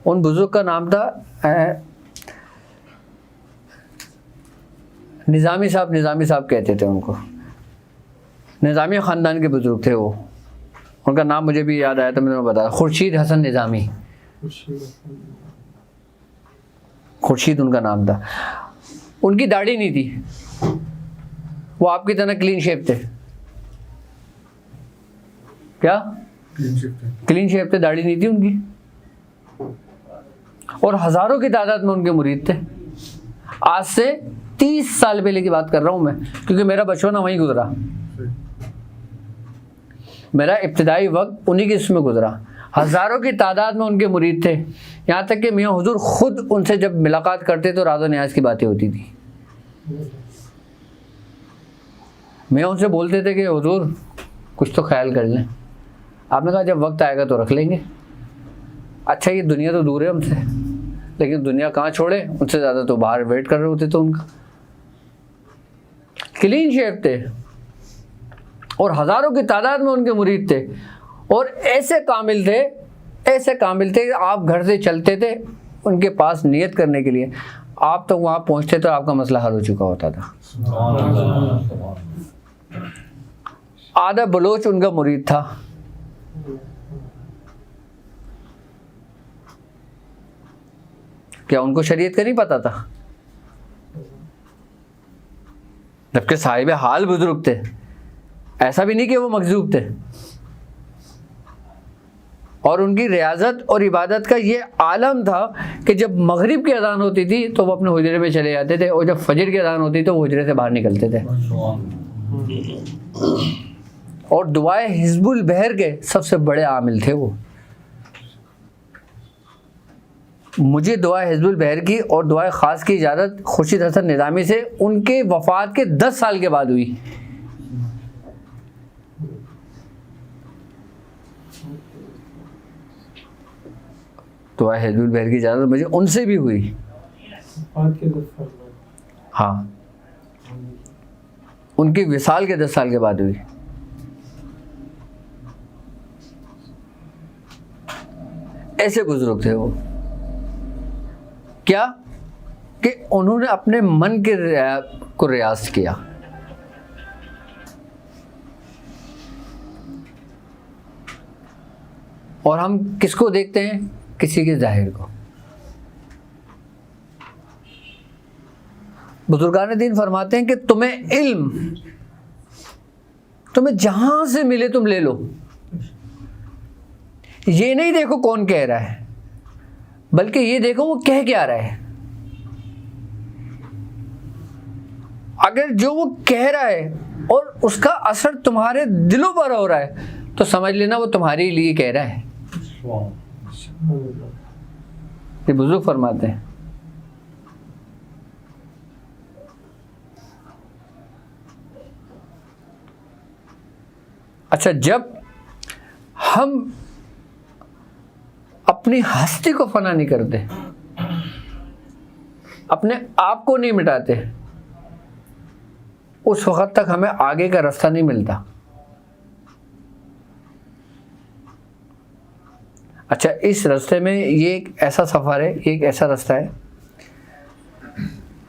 ان بزرگ کا نام تھا نظامی صاحب کہتے تھے ان کو. نظامی خاندان کے بزرگ تھے وہ. ان کا نام مجھے بھی یاد آیا تو میں نے بتایا, خورشید حسن نظامی. خورشید ان کا نام تھا. ان کی داڑھی نہیں تھی, وہ آپ کی طرح کلین شیپ تھے. کیا کلین شیپ تھے, داڑھی نہیں تھی ان کی. اور ہزاروں کی تعداد میں ان کے مرید تھے. آج سے 30 سال پہلے کی بات کر رہا ہوں میں, کیونکہ میرا بچپنا وہیں گزرا. میرا ابتدائی وقت انہی کے اس میں گزرا. ہزاروں کی تعداد میں ان کے مرید تھے. یہاں تک کہ میاں حضور خود ان سے جب ملاقات کرتے تو راز و نیاز کی باتیں ہوتی تھی. میاں ان سے بولتے تھے کہ حضور کچھ تو خیال کر لیں. آپ نے کہا جب وقت آئے گا تو رکھ لیں گے. اچھا یہ دنیا تو دور ہے ہم سے, لیکن دنیا کہاں چھوڑے, ان سے زیادہ تو باہر ویٹ کر رہے ہوتے. تو ان کا کلین شیپ تھے اور ہزاروں کی تعداد میں ان کے مرید تھے. اور ایسے کامل تھے کہ آپ گھر سے چلتے تھے ان کے پاس نیت کرنے کے لیے, آپ تو وہاں پہنچتے تو آپ کا مسئلہ حل ہو چکا ہوتا تھا. آدھا بلوچ ان کا مرید تھا. کیا ان کو شریعت کا نہیں پتا تھا؟ جبکہ صاحب حال بزرگ تھے. ایسا بھی نہیں کہ وہ مجذوب تھے. اور ان کی ریاضت اور عبادت کا یہ عالم تھا کہ جب مغرب کی اذان ہوتی تھی تو وہ اپنے حجرے میں چلے جاتے تھے, اور جب فجر کی اذان ہوتی تو وہ حجرے سے باہر نکلتے تھے. اور دعائے حزب البحر کے سب سے بڑے عامل تھے وہ. مجھے دعائے حزب البحر کی اور دعائے خاص کی اجازت خورشید حسن نظامی سے ان کے وفات کے 10 سال کے بعد ہوئی. دعائے حزب البحر کی اجازت مجھے ان سے بھی ہوئی. ہاں, ان کی وصال کے 10 سال کے بعد ہوئی. ایسے بزرگ تھے وہ. کیا کہ انہوں نے اپنے من کے کو ریاض کیا. اور ہم کس کو دیکھتے ہیں؟ کسی کے ظاہر کو. بزرگان دین فرماتے ہیں کہ تمہیں علم جہاں سے ملے تم لے لو. یہ نہیں دیکھو کون کہہ رہا ہے, بلکہ یہ دیکھو وہ کہہ کیا رہا ہے. اگر جو وہ کہہ رہا ہے اور اس کا اثر تمہارے دلوں پر ہو رہا ہے تو سمجھ لینا وہ تمہارے لیے کہہ رہا ہے. یہ بزرگ فرماتے ہیں. اچھا, جب ہم اپنی ہستی کو فنا نہیں کرتے, اپنے آپ کو نہیں مٹاتے, اس وقت تک ہمیں آگے کا راستہ نہیں ملتا. اچھا, اس راستے میں یہ ایک ایسا سفر ہے, ایک ایسا راستہ ہے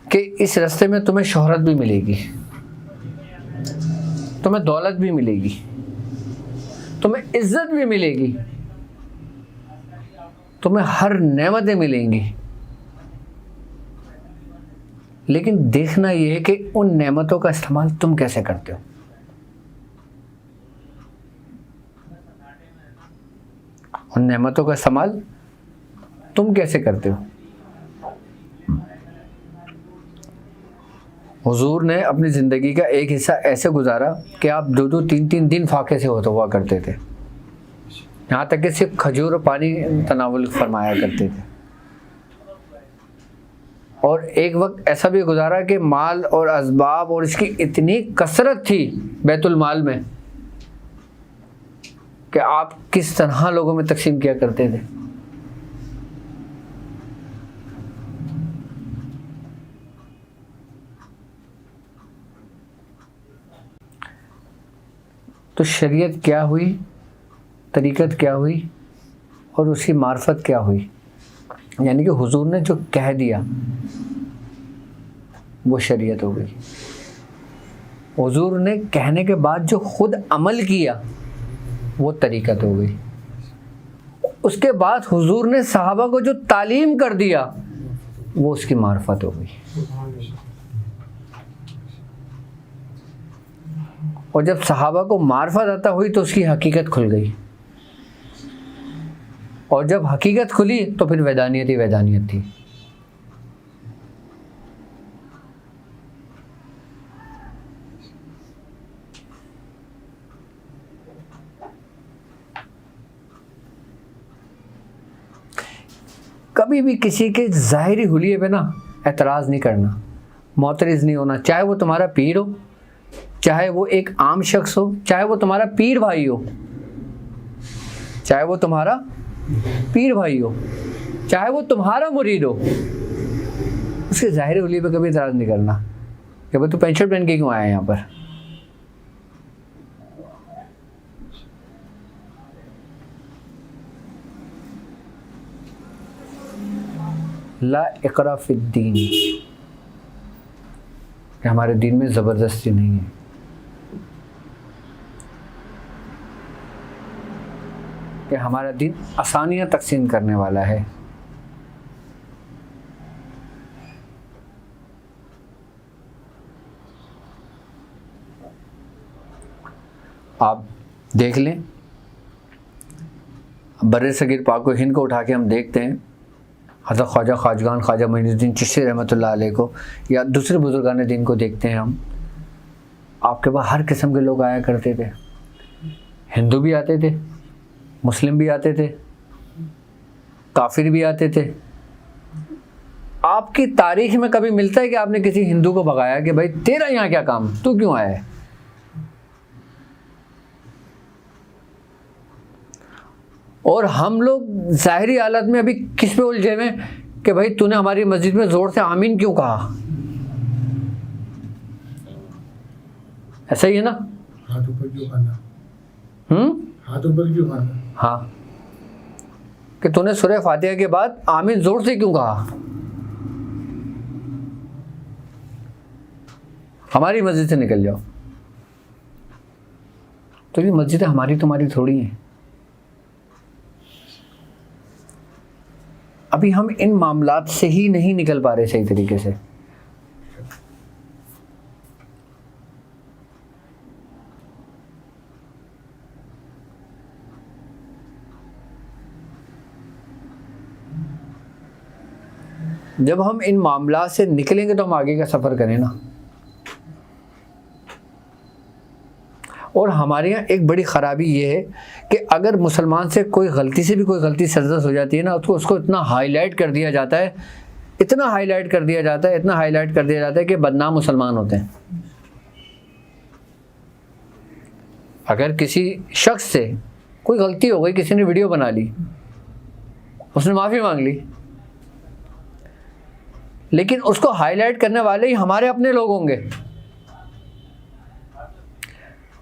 کہ اس راستے میں تمہیں شہرت بھی ملے گی, تمہیں دولت بھی ملے گی, تمہیں عزت بھی ملے گی, تمہیں ہر نعمتیں ملیں گی. لیکن دیکھنا یہ ہے کہ ان نعمتوں کا استعمال تم کیسے کرتے ہو. ان نعمتوں کا استعمال تم کیسے کرتے ہو. حضور نے اپنی زندگی کا ایک حصہ ایسے گزارا کہ آپ 2-2 3-3 دن فاقے سے ہوا کرتے تھے, یہاں تک کہ صرف کھجور اور پانی تناول فرمایا کرتے تھے. اور ایک وقت ایسا بھی گزارا کہ مال اور اسباب اور اس کی اتنی کثرت تھی بیت المال میں کہ آپ کس طرح لوگوں میں تقسیم کیا کرتے تھے. تو شریعت کیا ہوئی, طریقت کیا ہوئی, اور اس کی معرفت کیا ہوئی. یعنی کہ حضور نے جو کہہ دیا وہ شریعت ہو گئی. حضور نے کہنے کے بعد جو خود عمل کیا وہ طریقت ہو گئی. اس کے بعد حضور نے صحابہ کو جو تعلیم کر دیا وہ اس کی معرفت ہو گئی. اور جب صحابہ کو معرفت عطا ہوئی تو اس کی حقیقت کھل گئی, اور جب حقیقت کھلی تو پھر وحدانیت ہی وحدانیت تھی. کبھی بھی کسی کے ظاہری حلیے پہ نا اعتراض نہیں کرنا, معترض نہیں ہونا, چاہے وہ تمہارا پیر ہو, چاہے وہ ایک عام شخص ہو, چاہے وہ تمہارا پیر بھائی ہو, چاہے وہ تمہارا پیر بھائی ہو, چاہے وہ تمہارا مرید ہو, اس کے ظاہری حلیے پہ کبھی اعتراض نہیں کرنا کہ بھائی تو پینٹ شرٹ پہن کے کیوں آیا ہے یہاں پر. لا اقرا فی الدین, کہ ہمارے دین میں زبردستی نہیں ہے. کہ ہمارا دین آسانیاں تقسیم کرنے والا ہے. آپ دیکھ لیں, بر صغیر پاک و ہند کو اٹھا کے ہم دیکھتے ہیں, حضرت خواجہ خواجگان خواجہ معین الدین چشتی رحمۃ اللہ علیہ کو یا دوسرے بزرگان دین کو دیکھتے ہیں ہم, آپ کے پاس ہر قسم کے لوگ آیا کرتے تھے. ہندو بھی آتے تھے, مسلم بھی آتے تھے, کافر بھی آتے تھے. آپ کی تاریخ میں کبھی ملتا ہے کہ آپ نے کسی ہندو کو بھگایا کہ بھائی تیرا یہاں کیا کام, تو کیوں آیا ہے؟ اور ہم لوگ ظاہری حالت میں ابھی کس پہ الجھے ہوئے کہ بھائی تو نے ہماری مسجد میں زور سے آمین کیوں کہا. ایسا ہی ہے نا, ہاتھ اوپر کیوں کھانا, ہاتھ اوپر کیوں کھانا. ہاں, کہ تو نے سورہ فاتحہ کے بعد آمین زور سے کیوں کہا. ہماری مسجد سے نکل جاؤ. تو یہ مسجدیں ہماری تمہاری تھوڑی ہیں. ابھی ہم ان معاملات سے ہی نہیں نکل پا رہے صحیح طریقے سے. جب ہم ان معاملات سے نکلیں گے تو ہم آگے کا سفر کریں نا. اور ہمارے یہاں ایک بڑی خرابی یہ ہے کہ اگر مسلمان سے کوئی غلطی سے بھی کوئی غلطی سرزد ہو جاتی ہے نا, اس کو اتنا ہائی لائٹ کر دیا جاتا ہے, اتنا ہائی لائٹ کر دیا جاتا ہے, اتنا ہائی لائٹ کر دیا جاتا ہے کہ بدنام مسلمان ہوتے ہیں. اگر کسی شخص سے کوئی غلطی ہو گئی, کسی نے ویڈیو بنا لی, اس نے معافی مانگ لی, لیکن اس کو ہائی لائٹ کرنے والے ہی ہمارے اپنے لوگ ہوں گے.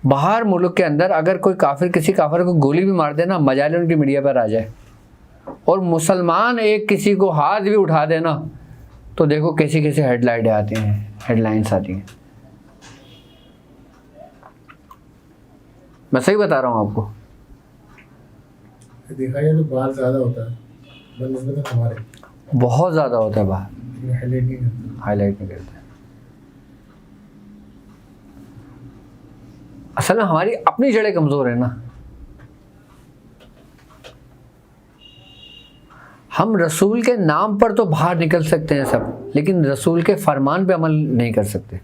باہر ملک کے اندر اگر کوئی کافر کسی کافر کو گولی بھی مار دے نا, مجال ان کی میڈیا پر آ جائے, اور مسلمان ایک کسی کو ہاتھ بھی اٹھا دے نا, تو دیکھو کیسی کیسی ہیڈ لائٹیں آتی ہیں, ہیڈ لائنس آتی ہیں. میں صحیح بتا رہا ہوں آپ کو. دیکھا جائے تو باہر زیادہ ہوتا ہے بنسبت ہمارے, بہت زیادہ ہوتا ہے باہر, ہائی لائٹ نہیں کرتے. ہائی لائٹ نہیں کرتے. اصل میں ہماری اپنی جڑیں کمزور ہیں نا. ہم رسول کے نام پر تو باہر نکل سکتے ہیں سب, لیکن رسول کے فرمان پہ عمل نہیں کر سکتے.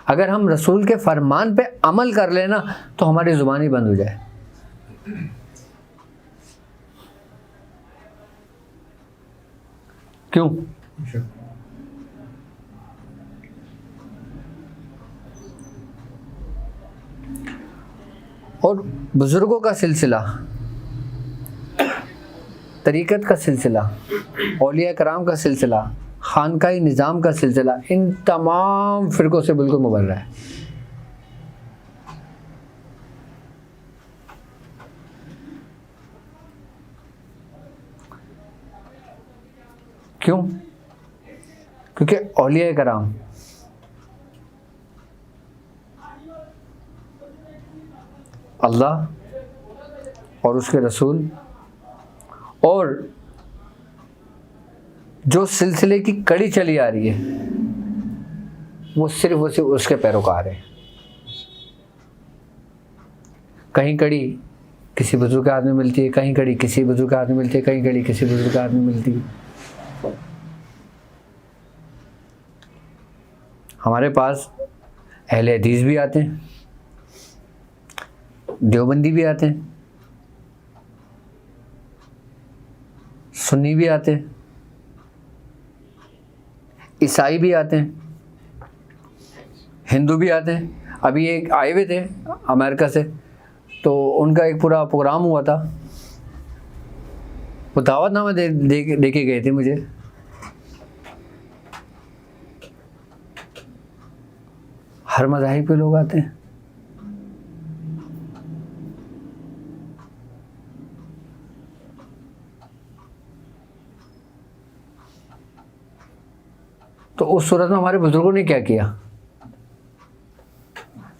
اگر ہم رسول کے فرمان پہ عمل کر لیں نا تو ہماری زبان ہی بند ہو جائے. کیوں؟ اور بزرگوں کا سلسلہ, طریقت کا سلسلہ, اولیاء کرام کا سلسلہ, خانقاہی نظام کا سلسلہ ان تمام فرقوں سے بالکل مبرہ ہے. کیوں؟ کیونکہ اولیاء کرام اللہ اور اس کے رسول اور جو سلسلے کی کڑی چلی آ رہی ہے وہ صرف اس کے پیروکار ہیں. کہیں کڑی کسی بزرگ آدمی ملتی ہے, کہیں کڑی کسی بزرگ آدمی ملتی ہے, کہیں کڑی کسی بزرگ آدمی ملتی ہے. ہمارے پاس اہل حدیث بھی آتے ہیں, دیوبندی بھی آتے ہیں, سنی بھی آتے ہیں, عیسائی بھی آتے ہیں, ہندو بھی آتے ہیں. ابھی ایک آئے ہوئے تھے امریکہ سے, تو ان کا ایک پورا پروگرام ہوا تھا, وہ دعوت نامہ دے کے گئے تھے مجھے. ہر مذاہب کے لوگ آتے ہیں. تو اس صورت میں ہمارے بزرگوں نے کیا کیا؟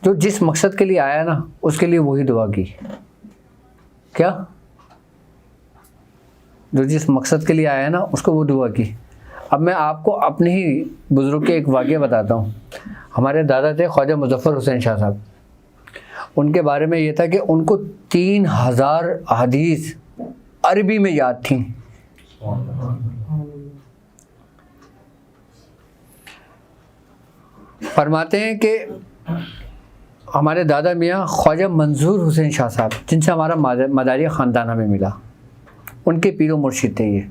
جو جس مقصد کے لیے آیا نا اس کے لیے وہی دعا کی. کیا؟ جو جس مقصد کے لیے آیا نا اس کو وہ دعا کی. اب میں آپ کو اپنے ہی بزرگ کے ایک واقعہ بتاتا ہوں. ہمارے دادا تھے خواجہ مظفر حسین شاہ صاحب. ان کے بارے میں یہ تھا کہ ان کو 3000 احادیث عربی میں یاد تھیں. فرماتے ہیں کہ ہمارے دادا میاں خواجہ منظور حسین شاہ صاحب, جن سے ہمارا مداریہ خاندان ہمیں ملا, ان کے پیر و مرشد تھے. یہ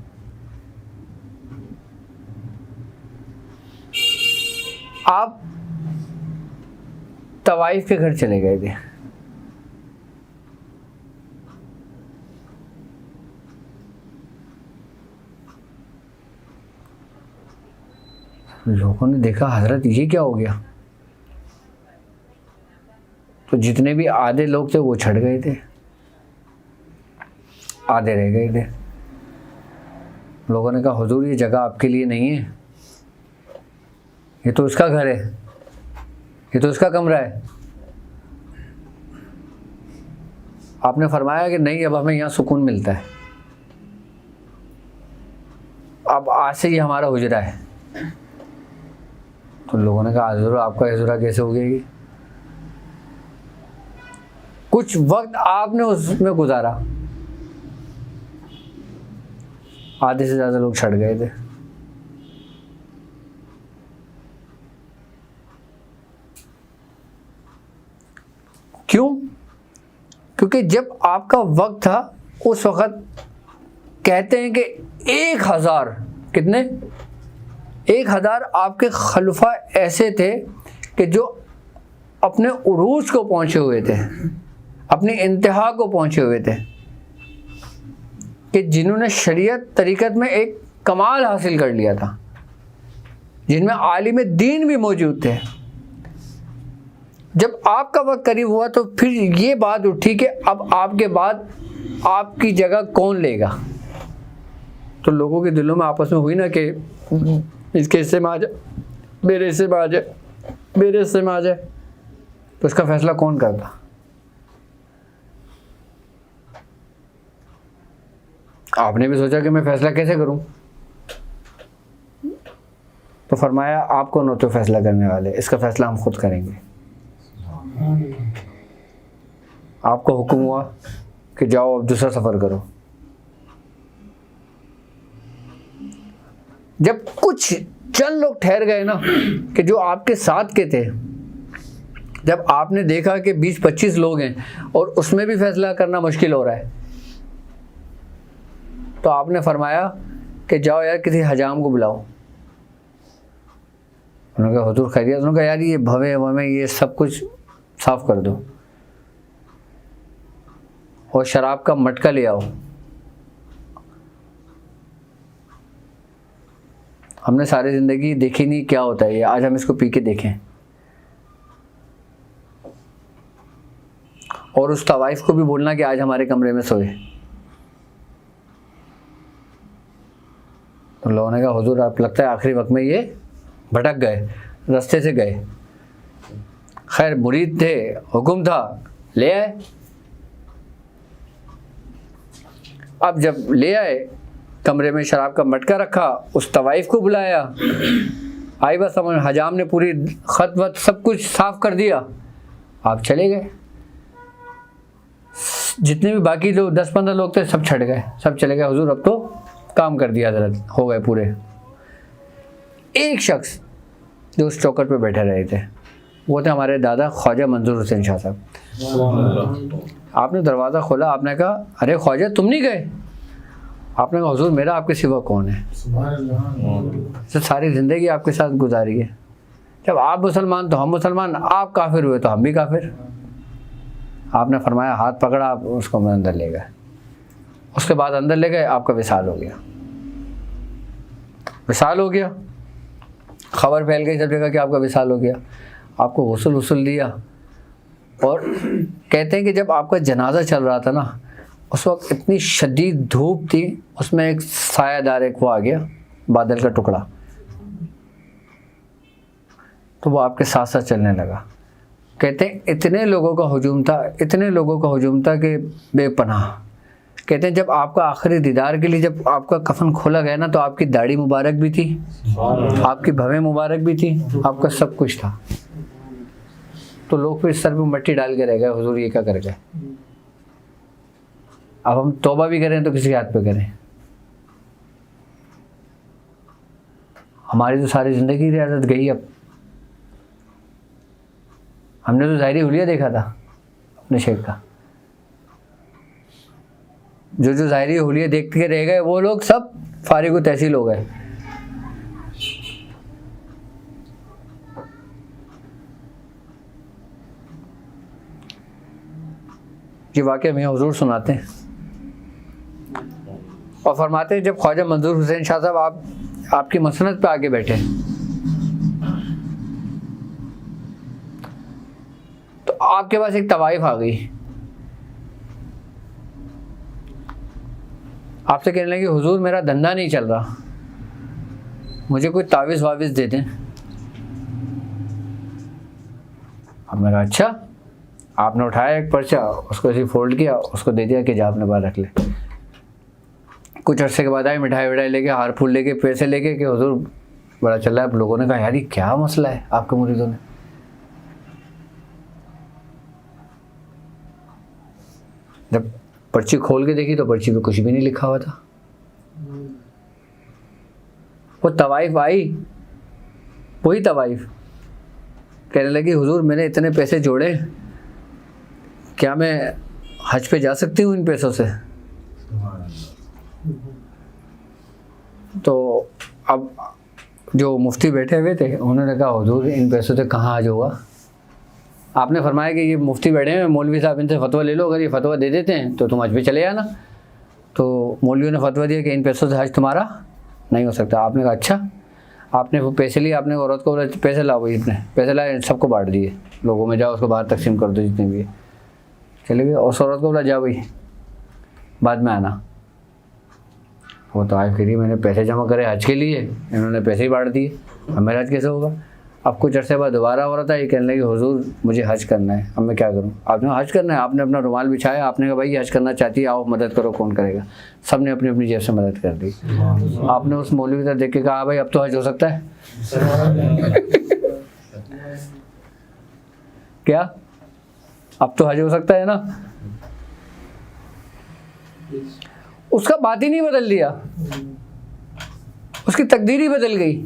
آپ طوائف کے گھر چلے گئے تھے. لوگوں نے دیکھا حضرت یہ کیا ہو گیا, تو جتنے بھی آدھے لوگ تھے وہ چھٹ گئے تھے, آدھے رہ گئے تھے. لوگوں نے کہا حضور یہ جگہ آپ کے لیے نہیں ہے, یہ تو اس کا گھر ہے, یہ تو اس کا کمرہ ہے. آپ نے فرمایا کہ نہیں, اب ہمیں یہاں سکون ملتا ہے, اب آج سے یہ ہمارا حجرہ ہے. تو لوگوں نے کہا حضور آپ کا حجرہ کیسے ہو گیا؟ کچھ وقت آپ نے اس میں گزارا, آدھے سے زیادہ لوگ چھٹ گئے تھے. کیوں؟ کیونکہ جب آپ کا وقت تھا اس وقت کہتے ہیں کہ 1000 کتنے 1000 آپ کے خلفاء ایسے تھے کہ جو اپنے عروج کو پہنچے ہوئے تھے, اپنی انتہا کو پہنچے ہوئے تھے, کہ جنہوں نے شریعت طریقت میں ایک کمال حاصل کر لیا تھا, جن میں عالم دین بھی موجود تھے. جب آپ کا وقت قریب ہوا تو پھر یہ بات اٹھی کہ اب آپ کے بعد آپ کی جگہ کون لے گا. تو لوگوں کے دلوں میں آپس میں ہوئی نا کہ اس کے حصے میں آ جائے, میرے حصے میں آ جائے, میرے حصے میں آ جائے. تو اس کا فیصلہ کون کرتا؟ آپ نے بھی سوچا کہ میں فیصلہ کیسے کروں, تو فرمایا آپ کون ہوتے فیصلہ کرنے والے, اس کا فیصلہ ہم خود کریں گے. آپ کو حکم ہوا کہ جاؤ اب دوسرا سفر کرو. جب کچھ چند لوگ ٹھہر گئے نا کہ جو آپ کے ساتھ کے تھے, جب آپ نے دیکھا کہ 20-25 لوگ ہیں اور اس میں بھی فیصلہ کرنا مشکل ہو رہا ہے, تو آپ نے فرمایا کہ جاؤ یار کسی حجام کو بلاؤ. انہوں نے کہا حضور خیریت؟ انہوں نے کہا یار یہ بھوے وے یہ سب کچھ صاف کر دو اور شراب کا مٹکا لے آؤ. ہم نے ساری زندگی دیکھی نہیں کیا ہوتا ہے یہ, آج ہم اس کو پی کے دیکھیں. اور اس طوائف کو بھی بولنا کہ آج ہمارے کمرے میں سوئے. تو لوگوں نے کہا حضور آپ لگتا ہے آخری وقت میں یہ بھٹک گئے, راستے سے گئے. خیر مرید تھے, حکم تھا, لے آئے. اب جب لے آئے کمرے میں شراب کا مٹکا رکھا, اس طوائف کو بلایا, آئی بس سمجھ, حجام نے پوری خط وط سب کچھ صاف کر دیا, آپ چلے گئے. جتنے بھی باقی جو 10-15 لوگ تھے سب چھٹ گئے, سب چلے گئے. حضور اب تو کام کر دیا حضرت, ہو گئے پورے. ایک شخص جو اس چوکٹ پہ بیٹھے رہے تھے وہ تھے ہمارے دادا خواجہ منظور حسین شاہ صاحب. آپ نے دروازہ کھولا, آپ نے کہا ارے خواجہ تم نہیں گئے؟ آپ نے کہا حضور میرا آپ کے سوا کون ہے؟ ساری زندگی آپ کے ساتھ گزاری ہے. جب آپ مسلمان تو ہم مسلمان, آپ کافر ہوئے تو ہم بھی کافر. آپ نے فرمایا ہاتھ پکڑا, آپ اس کو اندر لے گئے. اس کے بعد اندر لے گئے, آپ کا وصال ہو گیا. وصال ہو گیا, خبر پھیل گئی سب جگہ کہ آپ کا وصال ہو گیا. آپ کو غسل دیا, اور کہتے ہیں کہ جب آپ کا جنازہ چل رہا تھا نا, اس وقت اتنی شدید دھوپ تھی, اس میں ایک سایہ دار ایک وہ آ گیا, بادل کا ٹکڑا, تو وہ آپ کے ساتھ ساتھ چلنے لگا. کہتے ہیں اتنے لوگوں کا ہجوم تھا کہ بے پناہ. کہتے ہیں جب آپ کا آخری دیدار کے لیے جب آپ کا کفن کھولا گیا نا, تو آپ کی داڑھی مبارک بھی تھی, آپ کی بھویں مبارک بھی تھی, آپ کا سب کچھ تھا. تو لوگ پھر سر پہ مٹی ڈال کے رہ گئے, حضور یہ کیا کر گئے. اب ہم توبہ بھی کریں تو کسی ہاتھ پہ کریں. ہماری تو ساری زندگی ریاضت گئی. اب ہم نے تو ظاہری حلیہ دیکھا تھا اپنے شیخ کا. جو ظاہری حلیہ دیکھ کے رہ گئے وہ لوگ سب فارغ و تحصیل ہو گئے. یہ واقعہ ہمیں حضور سناتے ہیں اور فرماتے ہیں جب خواجہ منظور حسین شاہ صاحب آپ کی مسند پہ آگے بیٹھے تو آپ کے پاس ایک طوائف آ گئی. آپ سے کہنے لگے حضور میرا دھندا نہیں چل رہا, مجھے کوئی تعویذ واویز دے دیں. اب میں کہا اچھا. آپ نے اٹھایا ایک پرچہ, اس کو ایسے فولڈ کیا, اس کو دے دیا کہ جا اپنے پاس رکھ لے. کچھ عرصے کے بعد آئے, مٹھائی وٹھائی لے کے, ہار پھول لے کے, پیسے لے کے کہ حضور بڑا چل رہا ہے. لوگوں نے کہا یار یہ کیا مسئلہ ہے آپ کے مریدوں نے. جب پرچی کھول کے دیکھی تو پرچی پہ کچھ بھی نہیں لکھا ہوا تھا. وہ طوائف آئی, وہی طوائف کہنے لگی حضور میں نے اتنے پیسے جوڑے, کیا میں حج پہ جا سکتی ہوں ان پیسوں سے؟ تو اب جو مفتی بیٹھے ہوئے تھے انہوں نے کہا حضور ان پیسوں سے کہاں حج ہوگا. آپ نے فرمایا کہ یہ مفتی بیٹھے ہیں, مولوی صاحب ان سے فتویٰ لے لو, اگر یہ فتویٰ دے دیتے ہیں تو تم حج پہ چلے آنا. تو مولویوں نے فتویٰ دیا کہ ان پیسوں سے حج تمہارا نہیں ہو سکتا. آپ نے کہا اچھا. آپ نے وہ پیسے لیے, آپ نے عورت کو پیسے لاؤ, اتنے پیسے لائے, سب کو بانٹ دیے لوگوں میں, جاؤ اس کو باہر تقسیم کر دو جتنے بھی ہے. چلے گئے. اور عورت کو بولا جاؤ بھائی بعد میں آنا. وہ تو آئے پھر میں نے پیسے جمع کرے حج کے لیے, انہوں نے پیسے ہی بانٹ دیے, اب میرا حج کیسے ہوگا. اب کچھ عرصے بعد دوبارہ عورت آئی, کہنے لگی حضور مجھے حج کرنا ہے, اب میں کیا کروں. آپ نے حج کرنا ہے, آپ نے اپنا رومال بچھایا, آپ نے کہا بھائی حج کرنا چاہتی ہے, آؤ مدد کرو, کون کرے گا. سب نے اپنی اپنی جیب سے مدد کر دی. آپ نے اس مولوی سے دیکھ کے کہا بھائی اب تو حج ہو سکتا ہے. کیا اب تو حج ہو سکتا ہے نا. اس کا بات ہی نہیں بدل دیا, اس کی تقدیر ہی بدل گئی.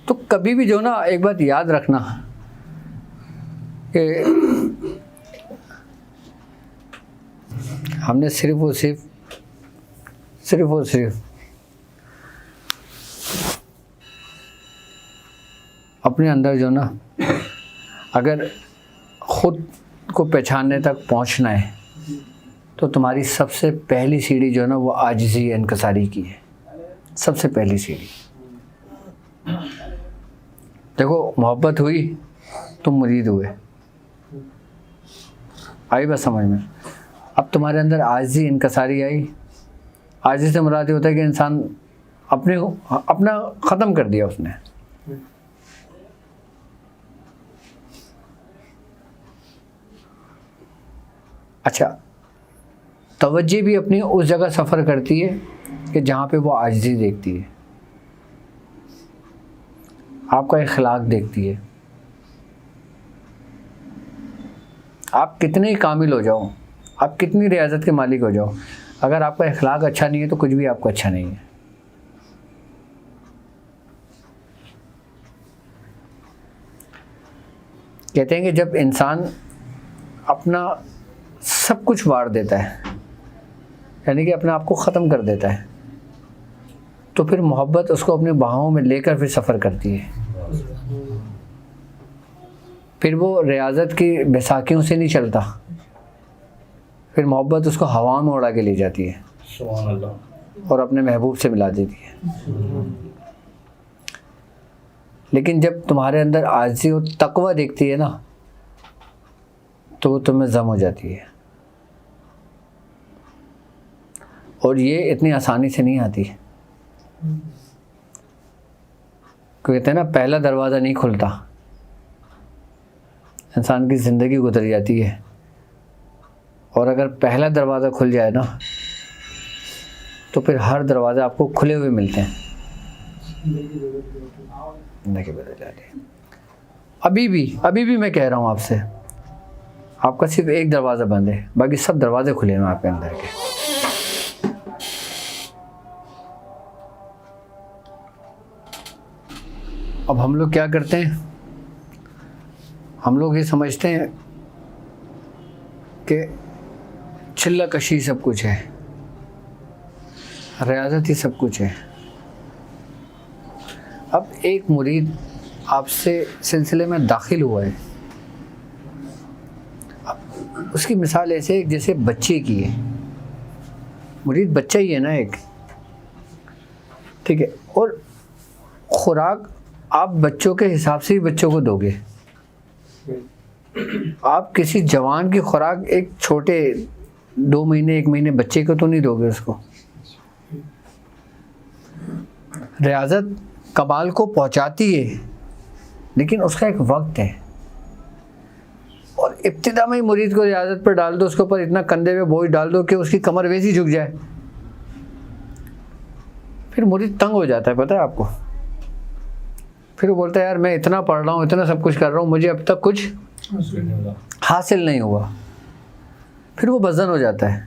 تو کبھی بھی جو نا ایک بات یاد رکھنا کہ ہم نے صرف اور صرف اپنے اندر جو نا اگر خود کو پہچاننے تک پہنچنا ہے تو تمہاری سب سے پہلی سیڑھی جو ہے نا وہ عاجزی انکساری کی ہے، سب سے پہلی سیڑھی۔ دیکھو محبت ہوئی، تم مرید ہوئے، آئی بس سمجھ میں؟ اب تمہارے اندر عاجزی انکساری آئی۔ عاجزی سے مراد یہ ہوتا ہے کہ انسان اپنا ختم کر دیا اس نے۔ اچھا، توجہ بھی اپنی اس جگہ سفر کرتی ہے کہ جہاں پہ وہ عاجزی دیکھتی ہے، آپ کا اخلاق دیکھتی ہے۔ آپ کتنے ہی کامل ہو جاؤ، آپ کتنی ریاضت کے مالک ہو جاؤ، اگر آپ کا اخلاق اچھا نہیں ہے تو کچھ بھی آپ کو اچھا نہیں ہے۔ کہتے ہیں کہ جب انسان اپنا سب کچھ وار دیتا ہے، یعنی کہ اپنے آپ کو ختم کر دیتا ہے، تو پھر محبت اس کو اپنے باہوں میں لے کر پھر سفر کرتی ہے۔ پھر وہ ریاضت کی بیساکھیوں سے نہیں چلتا، پھر محبت اس کو ہوا میں اڑا کے لے جاتی ہے سبحان اللہ، اور اپنے محبوب سے ملا دیتی ہے۔ لیکن جب تمہارے اندر عاجزی اور تقوی دیکھتی ہے نا تو وہ تمہیں ضم ہو جاتی ہے، اور یہ اتنی آسانی سے نہیں آتی۔ کہتے ہیں نا پہلا دروازہ نہیں کھلتا، انسان کی زندگی گزر جاتی ہے، اور اگر پہلا دروازہ کھل جائے نا تو پھر ہر دروازے آپ کو کھلے ہوئے ملتے ہیں۔ زندگی بدل جاتی ہے۔ ابھی بھی میں کہہ رہا ہوں آپ سے، آپ کا صرف ایک دروازہ بند ہے، باقی سب دروازے کھلے ہیں آپ کے اندر کے۔ اب ہم لوگ کیا کرتے ہیں؟ ہم لوگ یہ سمجھتے ہیں کہ چلہ کشی سب کچھ ہے، ریاضت ہی سب کچھ ہے۔ اب ایک مرید آپ سے سلسلے میں داخل ہوا ہے، اب اس کی مثال ایسے جیسے بچے کی ہے، مرید بچہ ہی ہے نا ایک، ٹھیک ہے، اور خوراک آپ بچوں کے حساب سے ہی بچوں کو دو گے۔ آپ کسی جوان کی خوراک ایک چھوٹے 2 مہینے 1 مہینے بچے کو تو نہیں دو گے اس کو۔ ریاضت کمال کو پہنچاتی ہے لیکن اس کا ایک وقت ہے، اور ابتدا میں ہی مرید کو ریاضت پر ڈال دو، اس کے اوپر اتنا کندھے پہ بوجھ ڈال دو کہ اس کی کمر ویسی جھک جائے، پھر مرید تنگ ہو جاتا ہے، پتہ ہے آپ کو۔ پھر وہ بولتا ہے یار میں اتنا پڑھ رہا ہوں، اتنا سب کچھ کر رہا ہوں، مجھے اب تک کچھ حاصل نہیں ہوا، پھر وہ بزن ہو جاتا ہے،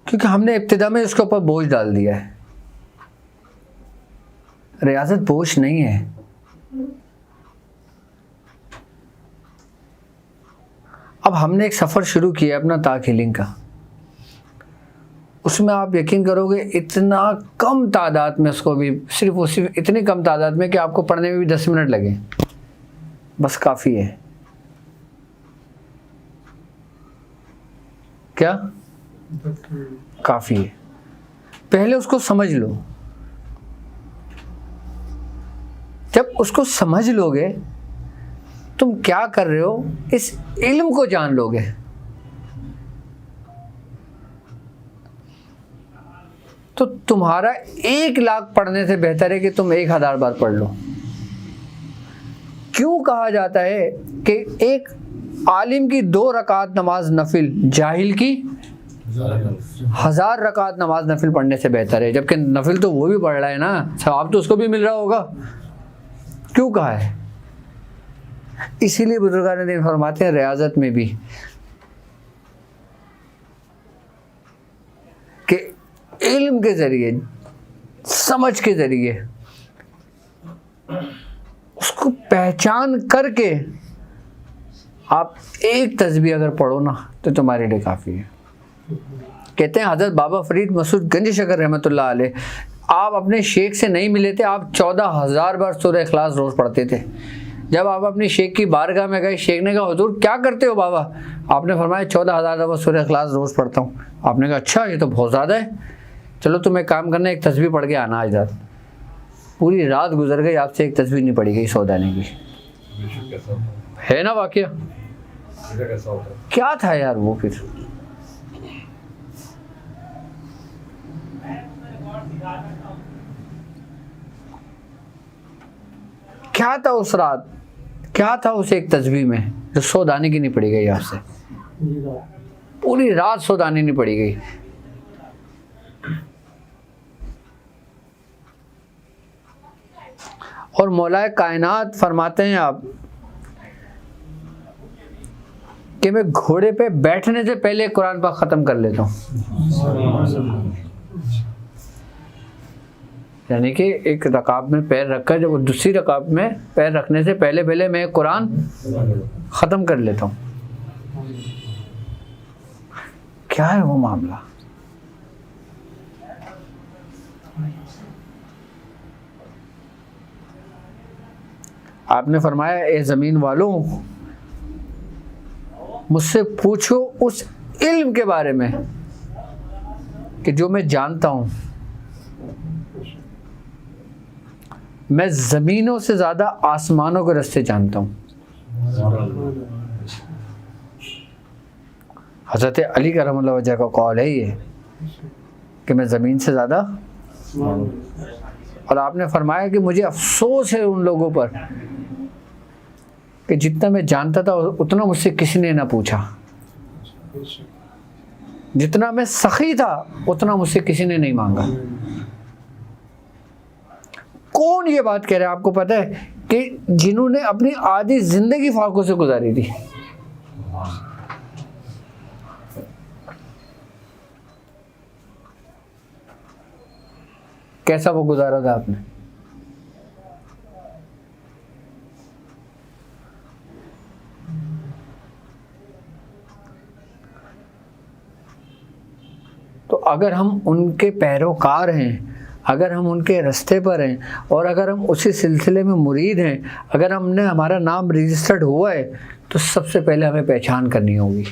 کیونکہ ہم نے ابتدا میں اس کے اوپر بوجھ ڈال دیا ہے۔ ریاضت بوجھ نہیں ہے، اب ہم نے ایک سفر شروع کیا اپنا تاک ہیلنگ کا، اس میں آپ یقین کرو گے اتنا کم تعداد میں، اس کو بھی صرف اتنی کم تعداد میں کہ آپ کو پڑھنے میں بھی 10 منٹ لگے، بس کافی ہے۔ کیا کافی ہے؟ پہلے اس کو سمجھ لو، جب اس کو سمجھ لو گے تم کیا کر رہے ہو، اس علم کو جان لو گے، تو تمہارا 1 لاکھ پڑھنے سے بہتر ہے کہ تم 1000 بار پڑھ لو۔ کیوں کہا جاتا ہے کہ ایک عالم کی 2 رکعت نماز نفل جاہل کی 1000 رکعت نماز نفل پڑھنے سے بہتر ہے، جبکہ نفل تو وہ بھی پڑھ رہا ہے نا، ثواب تو اس کو بھی مل رہا ہوگا۔ کیوں کہا ہے؟ اسی لیے بزرگان دین فرماتے ہیں ریاضت میں بھی کہ علم کے ذریعے، سمجھ کے ذریعے اس کو پہچان کر کے آپ ایک تسبیح اگر پڑھو نا تو تمہارے لیے کافی ہے۔ کہتے ہیں حضرت بابا فرید مسعود گنج شکر رحمۃ اللہ علیہ، آپ اپنے شیخ سے نہیں ملے تھے، آپ 14,000 بار سورہ اخلاص روز پڑھتے تھے، جب آپ اپنی شیخ کی بارگاہ میں گئے, شیخ نے کہا حضور کیا کرتے ہو بابا؟ آپ نے فرمایا 14,000 دفعہ سورہ اخلاص روز پڑھتا ہوں. آپ نے کہا اچھا یہ تو بہت زیادہ ہے, چلو تم ایک کام کرنا, ایک تسبیح پڑھ کے آنا آج رات. پوری رات گزر گئی, آپ سے ایک تسبیح نہیں پڑھی گئی سودانے کی. کیسا ہوتا ہے نا واقعہ؟ ہے, کیسا ہوتا ہے. کیا تھا یار وہ پھر؟ کیا تھا اس رات, کیا تھا اس ایک تسبیح میں جو 100 دانے کی نہیں پڑی گئی آپ سے؟ پوری رات 100 دانے نہیں پڑی گئی. اور مولا کائنات فرماتے ہیں آپ کہ میں گھوڑے پہ بیٹھنے سے پہلے قرآن پاک ختم کر لیتا ہوں. یعنی کہ ایک رکعت میں پیر رکھ کر جب دوسری رکعت میں پیر رکھنے سے پہلے پہلے میں قرآن ختم کر لیتا ہوں. کیا ہے وہ معاملہ؟ آپ نے فرمایا اے زمین والوں مجھ سے پوچھو اس علم کے بارے میں کہ جو میں جانتا ہوں. میں زمینوں سے زیادہ آسمانوں کے راستے جانتا ہوں. حضرت علی کرم اللہ وجہ کا قول ہے یہ کہ میں زمین سے زیادہ. اور آپ نے فرمایا کہ مجھے افسوس ہے ان لوگوں پر کہ جتنا میں جانتا تھا اتنا مجھ سے کسی نے نہ پوچھا, جتنا میں سخی تھا اتنا مجھ سے کسی نے نہیں مانگا. کون یہ بات کہہ رہا ہے آپ کو پتہ ہے کہ جنہوں نے اپنی آدھی زندگی فاقوں سے گزاری تھی. کیسا وہ گزارا تھا آپ نے؟ تو اگر ہم ان کے پیروکار ہیں, اگر ہم ان کے راستے پر ہیں, اور اگر ہم اسی سلسلے میں مرید ہیں, اگر ہم نے ہمارا نام رجسٹرڈ ہوا ہے تو سب سے پہلے ہمیں پہچان کرنی ہوگی.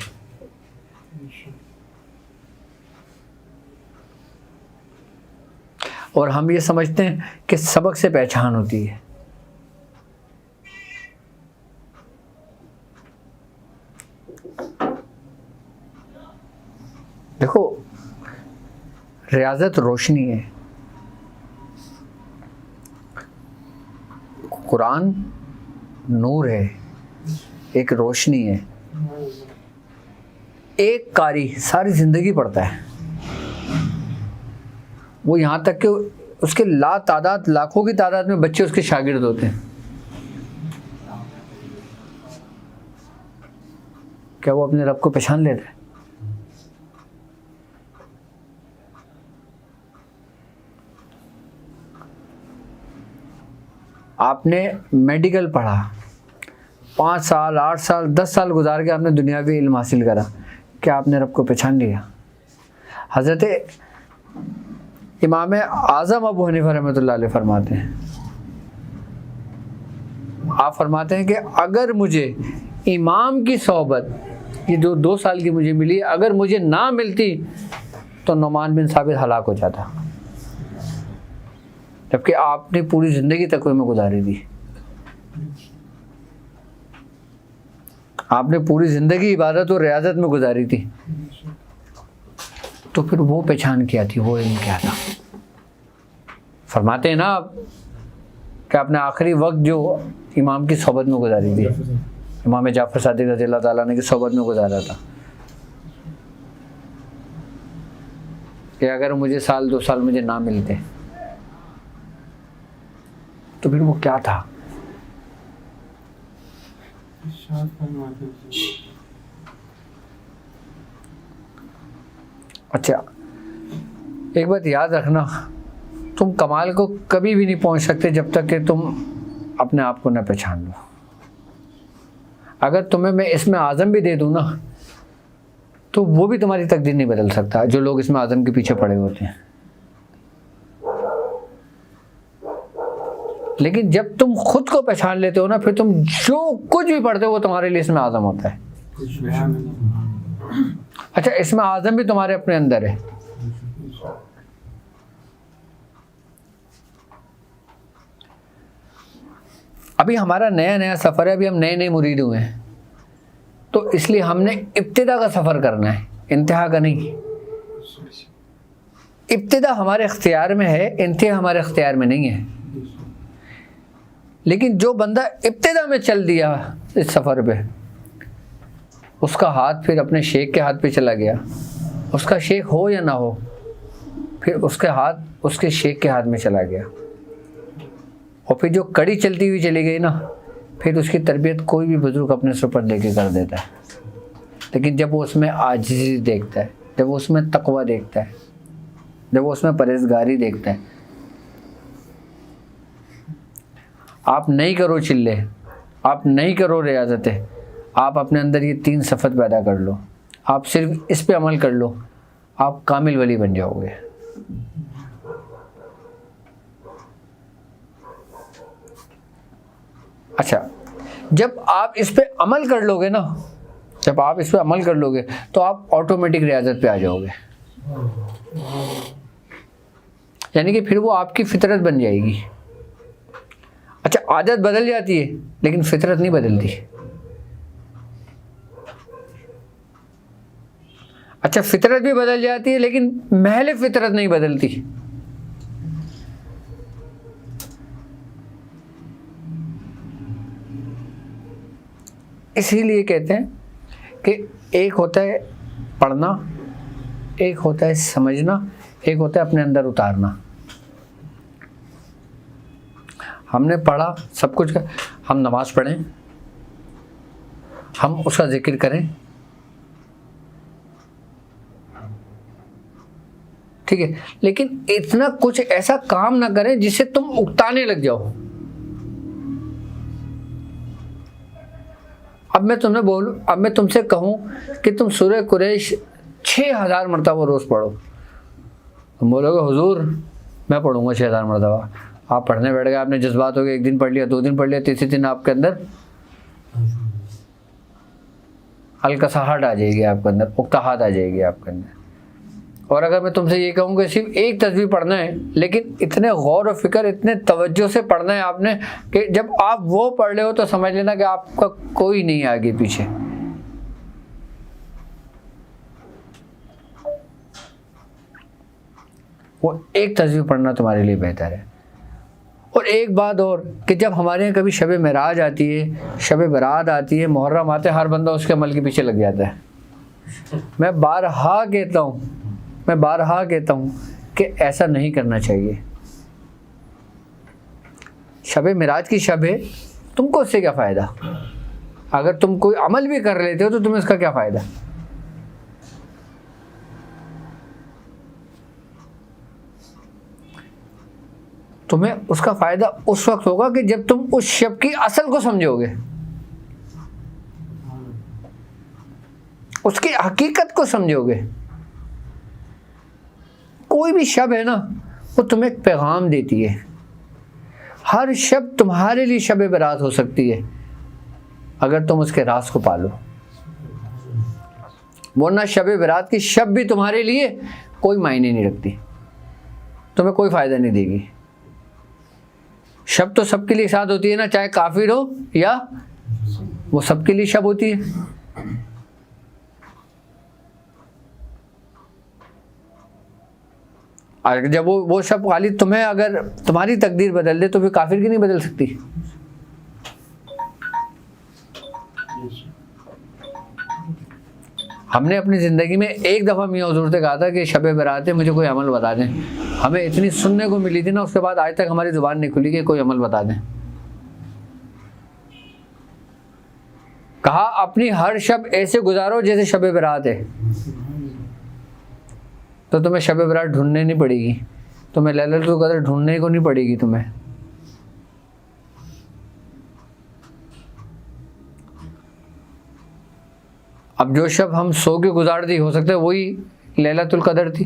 اور ہم یہ سمجھتے ہیں کہ سبق سے پہچان ہوتی ہے. دیکھو ریاضت روشنی ہے, قرآن نور ہے, ایک روشنی ہے. ایک قاری ساری زندگی پڑھتا ہے, وہ یہاں تک کہ اس کے لا تعداد لاکھوں کی تعداد میں بچے اس کے شاگرد ہوتے ہیں. کیا وہ اپنے رب کو پہچان لیتا ہے؟ آپ نے میڈیکل پڑھا, 5 سال 8 سال 10 سال گزار کے آپ نے دنیاوی علم حاصل کرا, کیا آپ نے رب کو پہچان لیا؟ حضرت امام اعظم ابو حنیفہ رحمۃ اللہ علیہ فرماتے ہیں, آپ فرماتے ہیں کہ اگر مجھے امام کی صحبت یہ جو 2 سال کی مجھے ملی, اگر مجھے نہ ملتی تو نعمان بن ثابت ہلاک ہو جاتا, جبکہ آپ نے پوری زندگی تقوی میں گزاری دی. آپ نے پوری زندگی عبادت اور ریاضت میں گزاری تھی, تو پھر وہ پہچان کیا تھی, وہ علم کیا تھا؟ فرماتے ہیں نا آپ کہ آپ نے آخری وقت جو امام کی صحبت میں گزاری تھی, امام جعفر صادق رضی اللہ تعالیٰ عنہ کی صحبت میں گزارا تھا, کہ اگر مجھے 1 2 سال مجھے نہ ملتے تو پھر وہ کیا تھا؟ اچھا ایک بات یاد رکھنا, تم کمال کو کبھی بھی نہیں پہنچ سکتے جب تک کہ تم اپنے آپ کو نہ پہچان لو. اگر تمہیں میں اس میں اعظم بھی دے دوں نا تو وہ بھی تمہاری تقدیر نہیں بدل سکتا, جو لوگ اس میں اعظم کے پیچھے پڑے ہوتے ہیں. لیکن جب تم خود کو پہچان لیتے ہو نا، پھر تم جو کچھ بھی پڑھتے ہو وہ تمہارے لیے اسم اعظم ہوتا ہے. اچھا اسم اعظم بھی تمہارے اپنے اندر ہے. ابھی ہمارا نیا نیا سفر ہے، ابھی ہم نئے نئے مرید ہوئے ہیں، تو اس لیے ہم نے ابتدا کا سفر کرنا ہے، انتہا کا نہیں. ابتدا ہمارے اختیار میں ہے، انتہا ہمارے اختیار میں نہیں ہے. لیکن جو بندہ ابتدا میں چل دیا اس سفر پہ، اس کا ہاتھ پھر اپنے شیخ کے ہاتھ پہ چلا گیا. اس کا شیخ ہو یا نہ ہو، پھر اس کے ہاتھ اس کے شیخ کے ہاتھ میں چلا گیا. اور پھر جو کڑی چلتی ہوئی چلی گئی نا، پھر اس کی تربیت کوئی بھی بزرگ اپنے سر پر لے کے کر دیتا ہے. لیکن جب وہ اس میں عاجزی دیکھتا ہے، جب وہ اس میں تقوی دیکھتا ہے، جب وہ اس میں پرہیزگاری دیکھتا ہے. آپ نہیں کرو چلے، آپ نہیں کرو ریاضتیں، آپ اپنے اندر یہ 3 صفت پیدا کر لو، آپ صرف اس پہ عمل کر لو، آپ کامل ولی بن جاؤ گے. اچھا جب آپ اس پہ عمل کر لو گے نا، جب آپ اس پہ عمل کر لو گے تو آپ آٹومیٹک ریاضت پہ آ جاؤ گے. یعنی کہ پھر وہ آپ کی فطرت بن جائے گی. اچھا عادت بدل جاتی ہے لیکن فطرت نہیں بدلتی. اچھا فطرت بھی بدل جاتی ہے لیکن محض فطرت نہیں بدلتی. اسی لیے کہتے ہیں کہ ایک ہوتا ہے پڑھنا، ایک ہوتا ہے سمجھنا، ایک ہوتا ہے اپنے اندر اتارنا. ہم نے پڑھا سب کچھ، ہم نماز پڑھیں، ہم اس کا ذکر کریں، ٹھیک ہے، لیکن اتنا کچھ ایسا کام نہ کریں جس سے تم اکتانے لگ جاؤ. اب میں تم سے کہوں کہ تم سورہ قریش 6000 مرتبہ روز پڑھو، تم بولو گے حضور میں پڑھوں گا 6000 مرتبہ. آپ پڑھنے بیٹھ گئے، آپ نے جذبات ہو گئے، 1 دن پڑھ لیا، 2 دن پڑھ لیا، تیسرے دن آپ کے اندر الکساہٹ آ جائے گی، آپ کے اندر اکتاہٹ آ جائے گی آپ کے اندر. اور اگر میں تم سے یہ کہوں کہ صرف ایک تسبیح پڑھنا ہے، لیکن اتنے غور و فکر، اتنے توجہ سے پڑھنا ہے آپ نے کہ جب آپ وہ پڑھ لے ہو تو سمجھ لینا کہ آپ کا کوئی نہیں آگے پیچھے. وہ ایک تسبیح پڑھنا تمہارے لیے بہتر ہے. اور ایک بات اور کہ جب ہمارے یہاں کبھی شب معراج آتی ہے، شب برات آتی ہے، محرم آتے ہیں، ہر بندہ اس کے عمل کے پیچھے لگ جاتا ہے. میں بارہا کہتا ہوں کہ ایسا نہیں کرنا چاہیے. شب معراج کی شب ہے، تم کو اس سے کیا فائدہ؟ اگر تم کوئی عمل بھی کر لیتے ہو تو تمہیں اس کا کیا فائدہ؟ تمہیں اس کا فائدہ اس وقت ہوگا کہ جب تم اس شب کی اصل کو سمجھو گے، اس کی حقیقت کو سمجھو گے. کوئی بھی شب ہے نا، وہ تمہیں ایک پیغام دیتی ہے. ہر شب تمہارے لیے شب برات ہو سکتی ہے اگر تم اس کے راز کو پالو، ورنہ شب برات کی شب بھی تمہارے لیے کوئی معنی نہیں رکھتی، تمہیں کوئی فائدہ نہیں دے گی. شب تو سب کے لیے ساتھ ہوتی ہے نا، چاہے کافر ہو یا وہ سب کے لیے شب ہوتی ہے. اور جب وہ شب خالی تمہیں اگر تمہاری تقدیر بدل دے تو پھر کافر کی نہیں بدل سکتی. ہم نے اپنی زندگی میں ایک دفعہ میاں حضور سے کہا تھا کہ شب برات ہے، مجھے کوئی عمل بتا دیں. ہمیں اتنی سننے کو ملی تھی نا، اس کے بعد آج تک ہماری زبان نہیں کھلی کہ کوئی عمل بتا دیں. کہا اپنی ہر شب ایسے گزارو جیسے شب برات ہے، تو تمہیں شب برات ڈھونڈنے نہیں پڑے گی، تمہیں لیلۃ القدر ڈھونڈنے کو نہیں پڑے گی تمہیں. اب جو شب ہم سو کے گزار دی، ہو سکتا ہے وہی لیلۃ القدر تھی،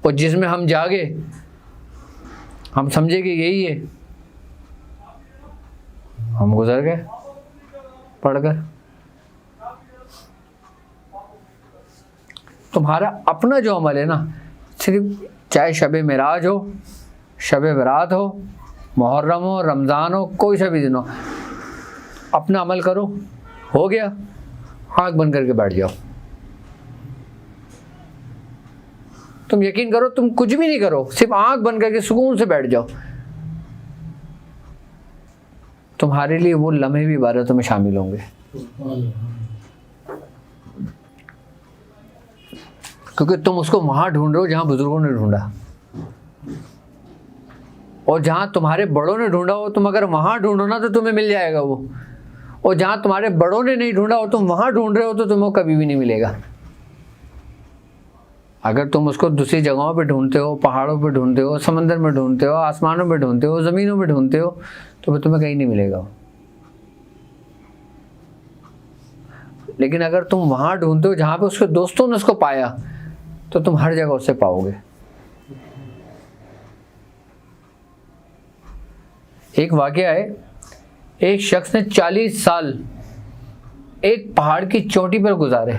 اور جس میں ہم جاگے ہم سمجھے کہ یہی ہے، ہم گزر گئے پڑھ کر. تمہارا اپنا جو عمل ہے نا، صرف چاہے شب معراج ہو، شب برات ہو، محرم ہو، رمضان ہو، کوئی سا بھی دن ہو، اپنا عمل کرو، ہو گیا، آنکھ بند کر کے بیٹھ جاؤ. تم یقین کرو، تم کچھ بھی نہیں کرو، صرف آنکھ بند کر کے سکون سے بیٹھ جاؤ، تمہارے لیے وہ لمحے بھی عبادتوں میں شامل ہوں گے. کیونکہ تم اس کو وہاں ڈھونڈ رہے ہو جہاں بزرگوں نے ڈھونڈا، اور جہاں تمہارے بڑوں نے ڈھونڈا ہو، تم اگر وہاں ڈھونڈو نا تو تمہیں مل جائے گا وہ، اور جہاں تمہارے بڑوں نے نہیں ڈھونڈا ہو تم وہاں ڈھونڈ رہے ہو تو تمہیں کبھی بھی نہیں ملے گا. اگر تم اس کو دوسری جگہوں پہ ڈھونڈتے ہو، پہاڑوں پہ ڈھونڈتے ہو، سمندر میں ڈھونڈتے ہو، آسمانوں پہ ڈھونڈتے ہو، زمینوں پہ ڈھونڈتے ہو، تو پھر تمہیں کہیں نہیں ملے گا. لیکن اگر تم وہاں ڈھونڈتے ہو جہاں پہ اس کے دوستوں نے اس کو پایا، تو تم ہر جگہ اسے پاؤ گے. ایک واقعہ ہے، ایک شخص نے 40 سال ایک پہاڑ کی چوٹی پر گزارے،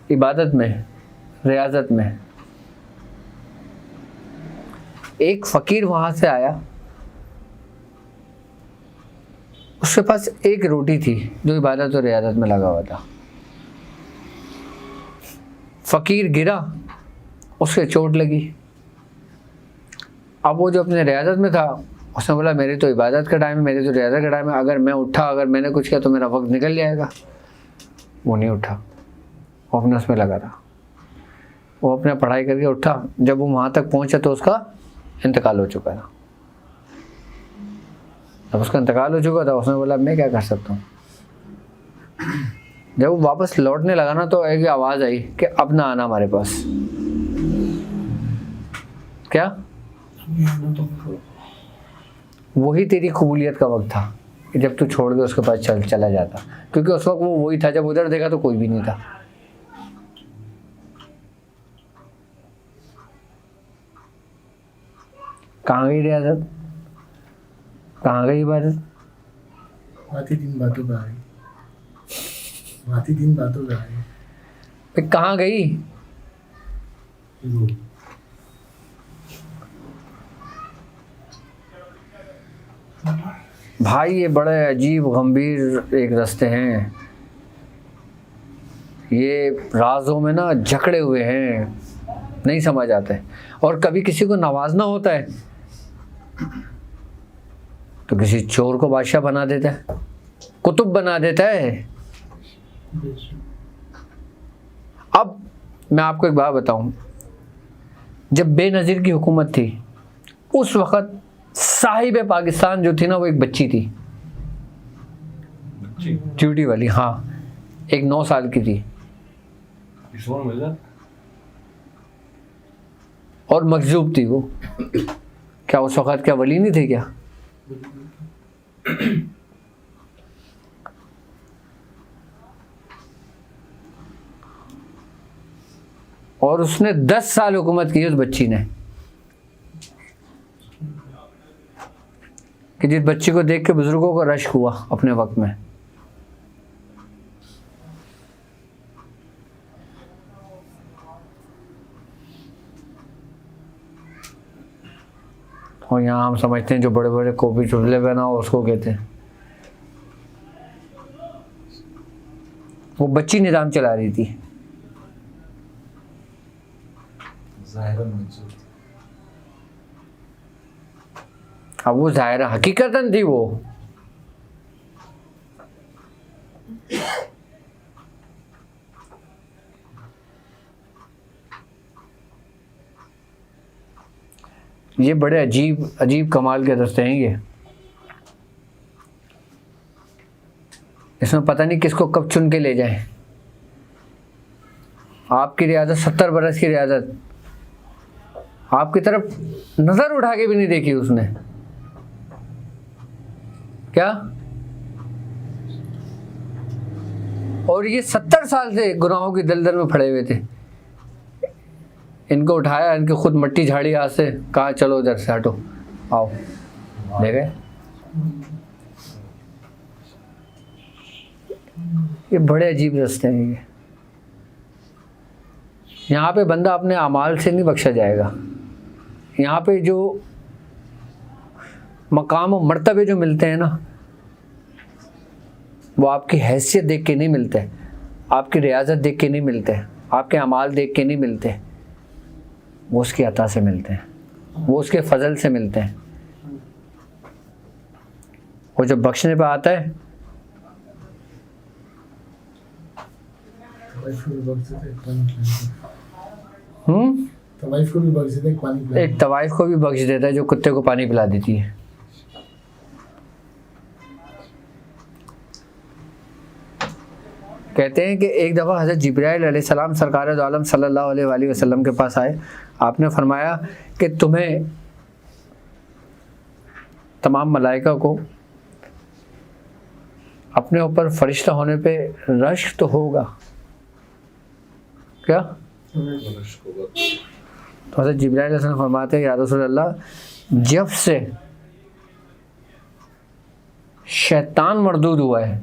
عبادت میں، ریاضت میں. ایک فقیر وہاں سے آیا، اس کے پاس ایک روٹی تھی جو عبادت اور ریاضت میں لگا ہوا تھا. فقیر گرا، اس سے چوٹ لگی. اب وہ جو اپنے ریاضت میں تھا، اس نے بولا میری تو عبادت کا ٹائم ہے، میری تو ریاضت کا ٹائم ہے، اگر میں اٹھا، اگر میں نے کچھ کیا تو میرا وقت نکل جائے گا. وہ نہیں اٹھا، وہ اپنے اس میں لگا رہا. وہ اپنے پڑھائی کر کے اٹھا، جب وہ وہاں تک پہنچا تو اس کا انتقال ہو چکا تھا. جب اس کا انتقال ہو چکا تھا، اس نے بولا میں کیا کر سکتا ہوں. جب وہ واپس لوٹنے لگا نا تو ایک آواز آئی کہ اب نہ آنا ہمارے پاس. کیا؟ وہی تیری قبولیت کا وقت تھا کہ جب تو چھوڑ کے اس کے پاس چلا جاتا، کیونکہ اس وقت وہ وہی تھا. جب ادھر دیکھا تو کوئی بھی نہیں تھا. کہاں گئی ریاضت؟ کہاں گئی عبادت؟ باتیں دن باتوں کا ہے، باتیں دن باتوں کا ہے. پھر کہاں گئی؟ بھائی یہ بڑے عجیب گمبھیر ایک رستے ہیں، یہ رازوں میں نا جکڑے ہوئے ہیں، نہیں سمجھ آتے. اور کبھی کسی کو نوازنا ہوتا ہے تو کسی چور کو بادشاہ بنا دیتا ہے، قطب بنا دیتا ہے. اب میں آپ کو ایک بات بتاؤں، جب بے نظیر کی حکومت تھی اس وقت صاحب پاکستان جو تھی نا وہ ایک بچی تھی، ڈیوٹی والی. ہاں، ایک 9 سال کی تھی، اور مجذوب تھی. وہ کیا اس وقت کیا ولی نہیں تھی کیا؟ اور اس نے 10 سال حکومت کی اس بچی نے، کہ جس بچی کو دیکھ کے بزرگوں کو رشک ہوا اپنے وقت میں. اور یہاں ہم سمجھتے ہیں جو بڑے بڑے کوپی چٹلے بنا ہو اس کو کہتے ہیں. وہ بچی نظام چلا رہی تھی. اب وہ ظاہرہ حقیقتاً تھی. وہ یہ بڑے عجیب کمال کے رستے ہیں یہ. اس میں پتہ نہیں کس کو کب چن کے لے جائیں. آپ کی ریاضت 70 برس کی ریاضت، آپ کی طرف نظر اٹھا کے بھی نہیں دیکھی اس نے. کیا؟ اور یہ 70 سال سے گناہوں کی دلدل میں پڑے ہوئے تھے. ان کو اٹھایا، ان کی خود مٹی جھاڑی ہاتھ سے، کہا چلو ادھر سے ہٹو، آؤ. دیکھے یہ بڑے عجیب رستے ہیں یہ. یہاں پہ بندہ اپنے اعمال سے نہیں بخشا جائے گا. یہاں پہ جو مقام و مرتبے جو ملتے ہیں نا وہ آپ کی حیثیت دیکھ کے نہیں ملتے, آپ کی ریاضت دیکھ کے نہیں ملتے, آپ کے اعمال دیکھ کے نہیں ملتے, وہ اس کی عطا سے ملتے ہیں, وہ اس کے فضل سے ملتے ہیں. وہ جب بخشنے پہ آتا ہے ایک طوائف کو بھی بخش دیتا ہے جو کتے کو پانی پلا دیتی ہے. کہتے ہیں کہ ایک دفعہ حضرت جبرائیل علیہ السلام سرکار دو عالم صلی اللہ علیہ وآلہ وسلم کے پاس آئے. آپ نے فرمایا کہ تمہیں تمام ملائکہ کو اپنے اوپر فرشتہ ہونے پہ رشک تو ہوگا کیا؟ تو حضرت جبرائیل علیہ السلام فرماتے ہیں یا رسول اللہ جب سے شیطان مردود ہوا ہے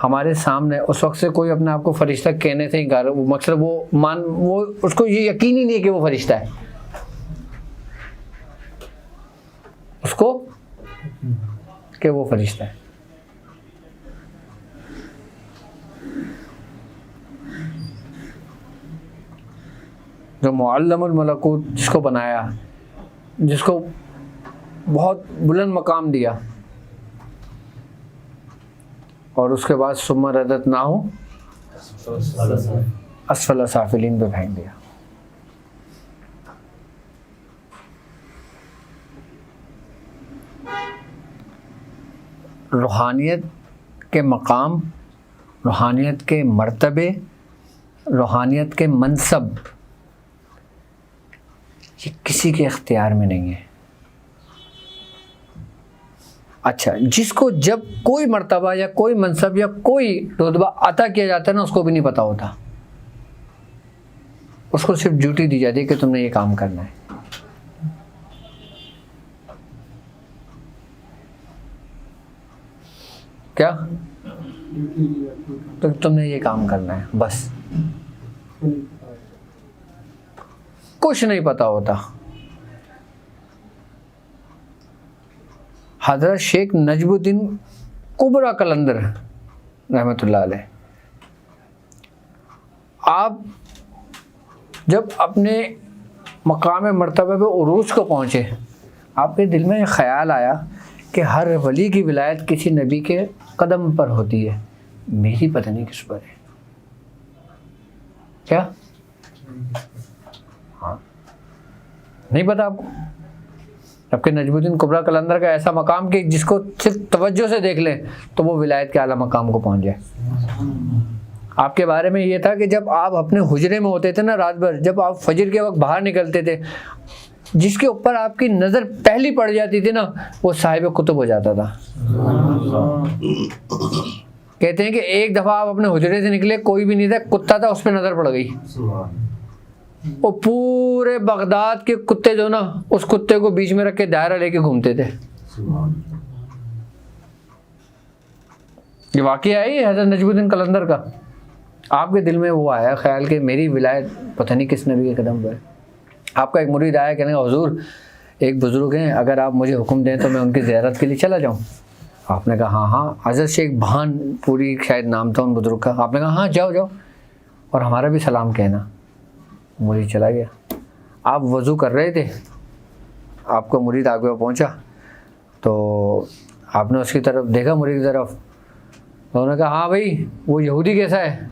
ہمارے سامنے اس وقت سے کوئی اپنے آپ کو فرشتہ کہنے سے انکار, وہ مقصد وہ اس کو یہ یقین ہی نہیں ہے کہ وہ فرشتہ ہے, اس کو کہ وہ فرشتہ ہے. جو معلم الملکوت جس کو بنایا, جس کو بہت بلند مقام دیا, اور اس کے بعد ثم رددناہ اسفل سافلین پہ پھینک دیا. روحانیت کے مقام, روحانیت کے مرتبے, روحانیت کے منصب یہ کسی کے اختیار میں نہیں ہے. اچھا, جس کو جب کوئی مرتبہ یا کوئی منصب یا کوئی رتبہ عطا کیا جاتا ہے نا اس کو بھی نہیں پتا ہوتا, اس کو صرف ڈیوٹی دی جاتی ہے کہ تم نے یہ کام کرنا ہے. کیا تو تم نے یہ کام کرنا ہے بس, کچھ نہیں پتا ہوتا. حضرت شیخ نجم الدین کبرا قلندر رحمۃ اللہ علیہ, آپ جب اپنے مقام مرتبہ پہ عروج کو پہنچے آپ کے دل میں یہ خیال آیا کہ ہر ولی کی ولایت کسی نبی کے قدم پر ہوتی ہے, میری پتہ نہیں کس پر ہے. کیا ہاں نہیں پتا آپ کو؟ جبکہ نجم الدین کبرا قلندر کا ایسا مقام کہ جس کو صرف توجہ سے دیکھ لیں تو وہ ولایت کے اعلیٰ مقام کو پہنچ جائے. آپ کے بارے میں یہ تھا کہ جب آپ اپنے حجرے میں ہوتے تھے نا رات بھر, جب آپ فجر کے وقت باہر نکلتے تھے, جس کے اوپر آپ کی نظر پہلی پڑ جاتی تھی نا وہ صاحب قطب ہو جاتا تھا. کہتے ہیں کہ ایک دفعہ آپ اپنے حجرے سے نکلے, کوئی بھی نہیں تھا, کتا تھا, اس پہ نظر پڑ گئی. وہ پورے بغداد کے کتے جو نا اس کتے کو بیچ میں رکھ کے دائرہ لے کے گھومتے تھے. یہ واقعہ ہے یہ حضرت نجم الدین قلندر کا. آپ کے دل میں وہ آیا خیال کہ میری ولایت پتہ نہیں کس نبی کے قدم پر. آپ کا ایک مرید آیا کہنے کا حضور ایک بزرگ ہیں, اگر آپ مجھے حکم دیں تو میں ان کی زیارت کے لیے چلا جاؤں. آپ نے کہا ہاں. حضرت شیخ بھان پوری شاید نام تھا ان بزرگ کا. آپ نے کہا ہاں جاؤ جاؤ, اور ہمارا بھی سلام کہنا. مرید چلا گیا. آپ وضو کر رہے تھے, آپ کو مرید آگے پہنچا تو آپ نے اس کی طرف دیکھا, مرید کی طرف, تو انہوں نے کہا ہاں بھائی وہ یہودی کیسا ہے؟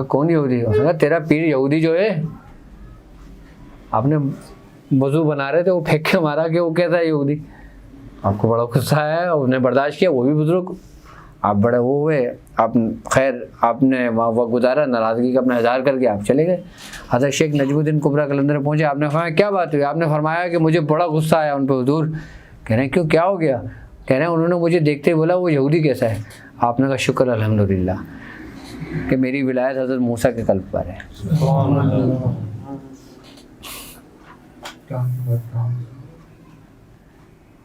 کون یہودی؟ اس نے کہا تیرا پیر یہودی جو ہے. آپ نے وضو بنا رہے تھے, وہ پھینک کے مارا کہ وہ کیسا ہے یہودی. آپ کو بڑا غصہ آیا, اس نے برداشت کیا, وہ بھی بزرگ. آپ بڑے وہ ہوئے, آپ خیر آپ نے وہاں گزارا, ناراضگی کا اپنا اظہار کر کے آپ چلے گئے. حضرت شیخ نجم الدین کبرا قلندر پہنچے. آپ نے فرمایا کیا بات ہوئی؟ آپ نے فرمایا کہ مجھے بڑا غصہ آیا ان پہ حضور. کہہ رہے ہیں کیوں, کیا ہو گیا؟ کہہ رہے ہیں انہوں نے مجھے دیکھتے ہی بولا وہ یہودی کیسا ہے. آپ نے کہا شکر الحمدللہ کہ میری ولایت حضرت موسیٰ کے قلب پر ہے.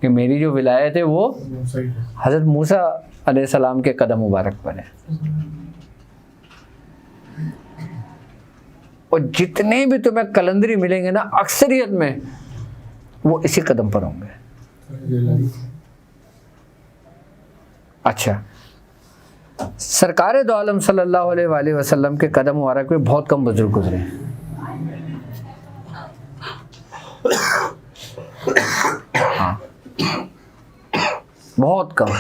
کہ میری جو ولایت ہے وہ صحیح ہے. حضرت موسیٰ علیہ السلام کے قدم مبارک پر ہے. اور جتنے بھی تمہیں کلندری ملیں گے نا اکثریت میں وہ اسی قدم پر ہوں گے. اچھا سرکار دو عالم صلی اللہ علیہ وآلہ وسلم کے قدم مبارک پہ بہت کم بزرگ گزرے. ہاں بہت کم.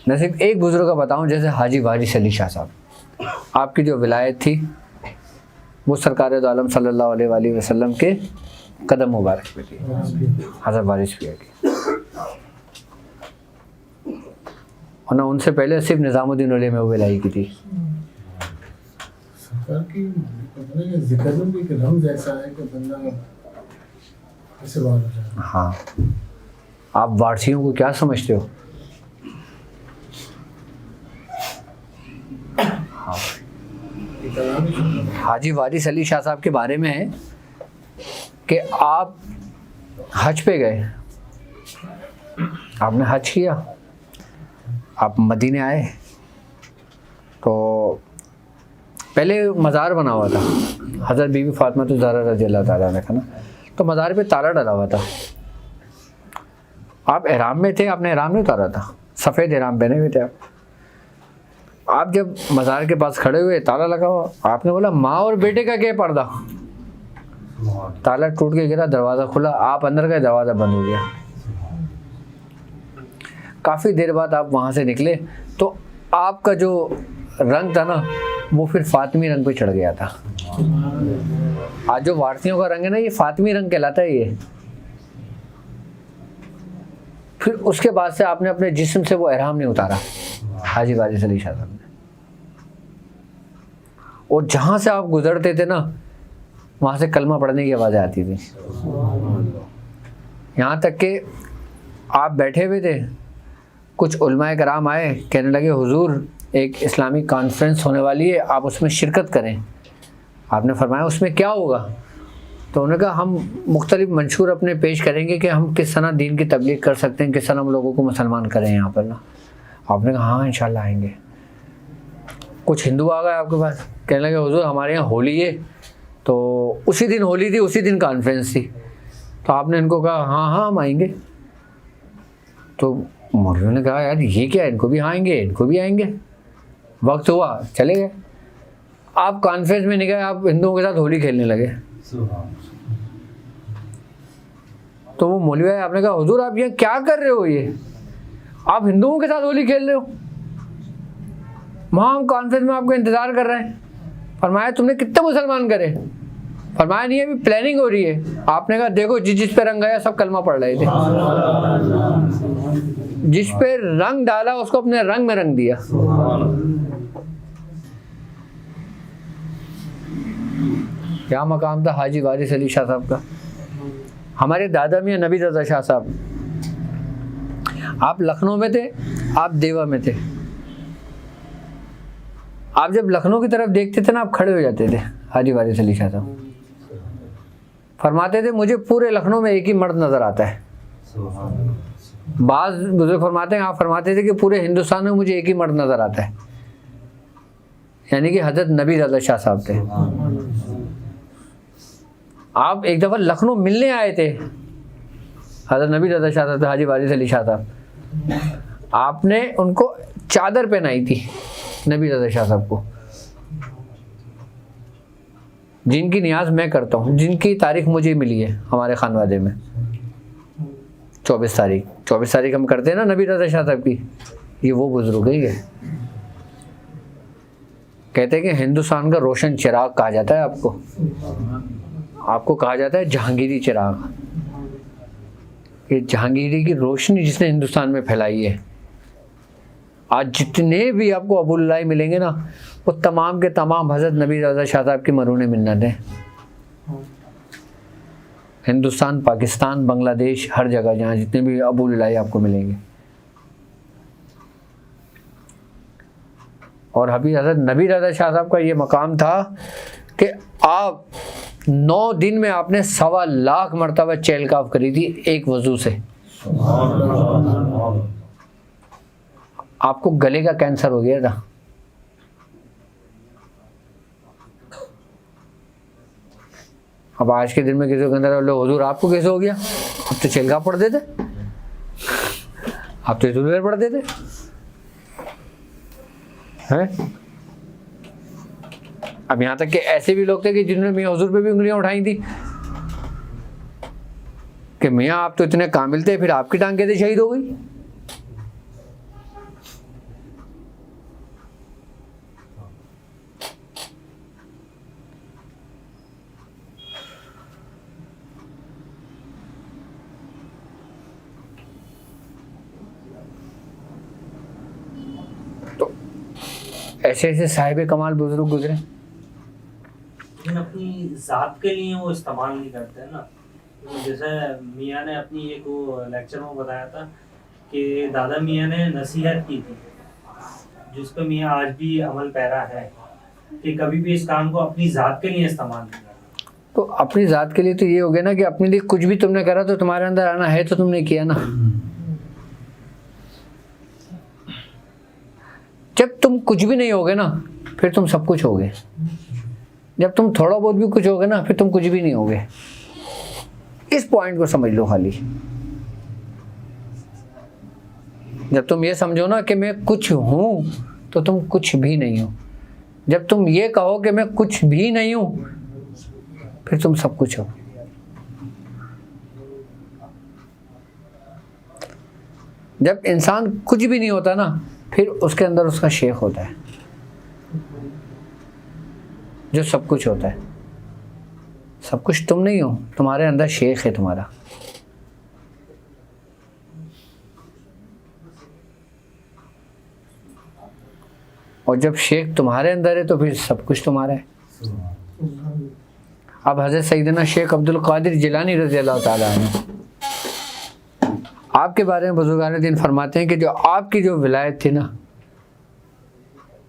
میں صرف ایک بزرگ کا بتاؤں، جیسے حاجی وارث علی شاہ صاحب، آپ کی جو ولایت تھی وہ سرکار دو عالم صلی اللہ علیہ وآلہ وسلم کے قدم مبارک پہ تھی. حضرت وارث پیا کی، ورنہ ان سے پہلے صرف نظام الدین اولیاء میں ولائی کی تھی. سرکار کی ذکر میں بھی ایک رمز ایسا ہے کہ بندہ ایسے بات ہو جائے. ہاں آپ وارثیوں کو کیا سمجھتے ہو؟ حاجی وارث علی شاہ صاحب کے بارے میں ہے کہ آپ حج پہ گئے، آپ نے حج کیا، آپ مدینے آئے تو پہلے مزار بنا ہوا تھا حضرت بی بی فاطمہ الزہرا رضی اللہ تعالیٰ عنہ کا نا، تو مزار پہ تالا ڈلا ہوا تھا. آپ احرام میں تھے، آپ نے احرام نہیں اتارا تھا، سفید احرام پہنے ہوئے تھے. آپ جب مزار کے پاس کھڑے ہوئے تالا لگا ہوا، آپ نے بولا ماں اور بیٹے کا کیا پردہ؟ تالا ٹوٹ کے گرا، دروازہ کھلا، آپ اندر گئے، دروازہ بند ہو گیا. کافی دیر بعد آپ وہاں سے نکلے تو آپ کا جو رنگ تھا نا وہ پھر فاطمی رنگ پہ چڑھ گیا تھا. آج جو وارثیوں کا رنگ ہے نا یہ فاطمی رنگ کہلاتا ہے. یہ پھر اس کے بعد سے آپ نے اپنے جسم سے وہ احرام نہیں اتارا حاجی وارث علی شاہ صاحب نے. اور جہاں سے آپ گزرتے تھے نا وہاں سے کلمہ پڑھنے کی آوازیں آتی تھی. یہاں تک کہ آپ بیٹھے ہوئے تھے، کچھ علماء کرام آئے، کہنے لگے حضور ایک اسلامی کانفرنس ہونے والی ہے، آپ اس میں شرکت کریں. آپ نے فرمایا اس میں کیا ہوگا؟ تو انہوں نے کہا ہم مختلف منشور اپنے پیش کریں گے کہ ہم کس طرح دین کی تبلیغ کر سکتے ہیں، کس طرح ہم لوگوں کو مسلمان کریں یہاں پر نا. آپ نے کہا ہاں انشاءاللہ آئیں گے. کچھ ہندو آ گئے آپ کے پاس، کہنے لگے حضور ہمارے یہاں ہولی ہے، تو اسی دن ہولی تھی، اسی دن کانفرنس تھی. تو آپ نے ان کو کہا ہاں ہاں ہم آئیں گے. تو مولویوں نے کہا یار یہ کیا، ان کو بھی آئیں گے، ان کو بھی آئیں گے. وقت ہوا چلے گئے. آپ کانفرنس میں نہیں گئے، آپ ہندوؤں کے ساتھ ہولی کھیلنے لگے. تو وہ مولوی آئے، آپ نے کہا حضور آپ یہ کیا کر رہے ہو، یہ آپ ہندوؤں کے ساتھ ہولی کھیل رہے ہو، وہاں ہم کانفرنس میں آپ کو انتظار کر رہے ہیں. فرمایا تم نے کتنے مسلمان کرے؟ فرمایا نہیں ابھی پلاننگ ہو رہی ہے. آپ نے کہا دیکھو جس پہ رنگ آیا سب کلمہ پڑھ رہے تھے، جس پہ رنگ ڈالا اس کو اپنے رنگ میں رنگ دیا. کیا مقام تھا حاجی وارث علی شاہ صاحب کا. ہمارے دادا میاں نبی رضا شاہ صاحب، آپ لکھنؤ میں تھے، آپ دیوا میں تھے. آپ جب لکھنؤ کی طرف دیکھتے تھے نا آپ کھڑے ہو جاتے تھے. حاجی وارث علی شاہ صاحب فرماتے تھے مجھے پورے لکھنؤ میں ایک ہی مرد نظر آتا ہے. بعض بزرگ فرماتے ہیں، آپ فرماتے تھے کہ پورے ہندوستان میں مجھے ایک ہی مرد نظر آتا ہے، یعنی کہ حضرت نبی رضا شاہ صاحب تھے. آپ ایک دفعہ لکھنؤ ملنے آئے تھے، حضرت نبی رضا شاہ صاحب تھے، حاجی وارث علی شاہ صاحب. آپ نے ان کو چادر پہنائی تھی نبی رضا شاہ صاحب کو، جن کی نیاز میں کرتا ہوں، جن کی تاریخ مجھے ملی ہے ہمارے خانوادے میں 24 تاریخ ہم کرتے ہیں نا نبی رضا شاہ صاحب کی. یہ وہ بزرگ ہی ہے. کہتے ہیں کہ ہندوستان کا روشن چراغ کہا جاتا ہے آپ کو. آپ کو کہا جاتا ہے جہانگیری چراغ. یہ جہانگیری کی روشنی جس نے ہندوستان میں پھیلائی ہے. آج جتنے بھی آپ کو ابو اللہ ملیں گے نا وہ تمام کے تمام حضرت نبی رضا شاہ صاحب کی مرہون منت ہیں. ہندوستان، پاکستان، بنگلہ دیش، ہر جگہ جہاں جتنے بھی ابو اللہ آپ کو ملیں گے. اور حضرت نبی رضا شاہ صاحب کا یہ مقام تھا کہ آپ 9 دن میں آپ نے 1.25 لاکھ مرتبہ چہل قاف کری تھی ایک وضو سے. آپ کو گلے کا کینسر ہو گیا تھا. اب آج کے دن میں کسی کو اندر لو حضور آپ کو کیسے ہو گیا؟ اب تو چہل قاف پڑھتے تھے, آپ تو ادھر پڑھتے تھے ہیں. اب یہاں تک کہ ایسے بھی لوگ تھے کہ جنہوں نے میاں حضور پہ بھی انگلیاں اٹھائی تھی کہ میاں آپ تو اتنے کامل تھے, پھر آپ کی ٹانگ کیسے شہید ہو گئی؟ تو ایسے ایسے صاحب کمال بزرگ گزرے. لیکن اپنی ذات کے لیے وہ استعمال نہیں کرتے نا. جیسے میاں نے اپنی ایک وہ لیکچر میں بتایا تھا کہ دادا میاں نے نصیحت کی تھی, جس پہ میاں آج بھی عمل پیرا ہے, کہ کبھی بھی اس کام کو اپنی ذات کے لیے استعمال نہیں کرنا. تو اپنی ذات کے لیے تو یہ ہو گیا نا کہ اپنے لیے کچھ بھی تم نے کرا تو تمہارے اندر آنا ہے تو تم نے کیا نا. جب تم کچھ بھی نہیں ہوگے نا پھر تم سب کچھ ہوگے. جب تم تھوڑا بہت بھی کچھ ہوگے نا پھر تم کچھ بھی نہیں ہوگے. اس پوائنٹ کو سمجھ لو خالی. جب تم یہ سمجھو نا کہ میں کچھ ہوں تو تم کچھ بھی نہیں ہو. جب تم یہ کہو کہ میں کچھ بھی نہیں ہوں پھر تم سب کچھ ہو. جب انسان کچھ بھی نہیں ہوتا نا پھر اس کے اندر اس کا شیخ ہوتا ہے جو سب کچھ ہوتا ہے. سب کچھ تم نہیں ہو, تمہارے اندر شیخ ہے تمہارا. اور جب شیخ تمہارے اندر ہے تو پھر سب کچھ تمہارا ہے. اب حضرت سیدنا شیخ عبد القادر جیلانی رضی اللہ تعالیٰ عنہ آپ کے بارے میں بزرگان دین فرماتے ہیں کہ جو آپ کی جو ولایت تھی نا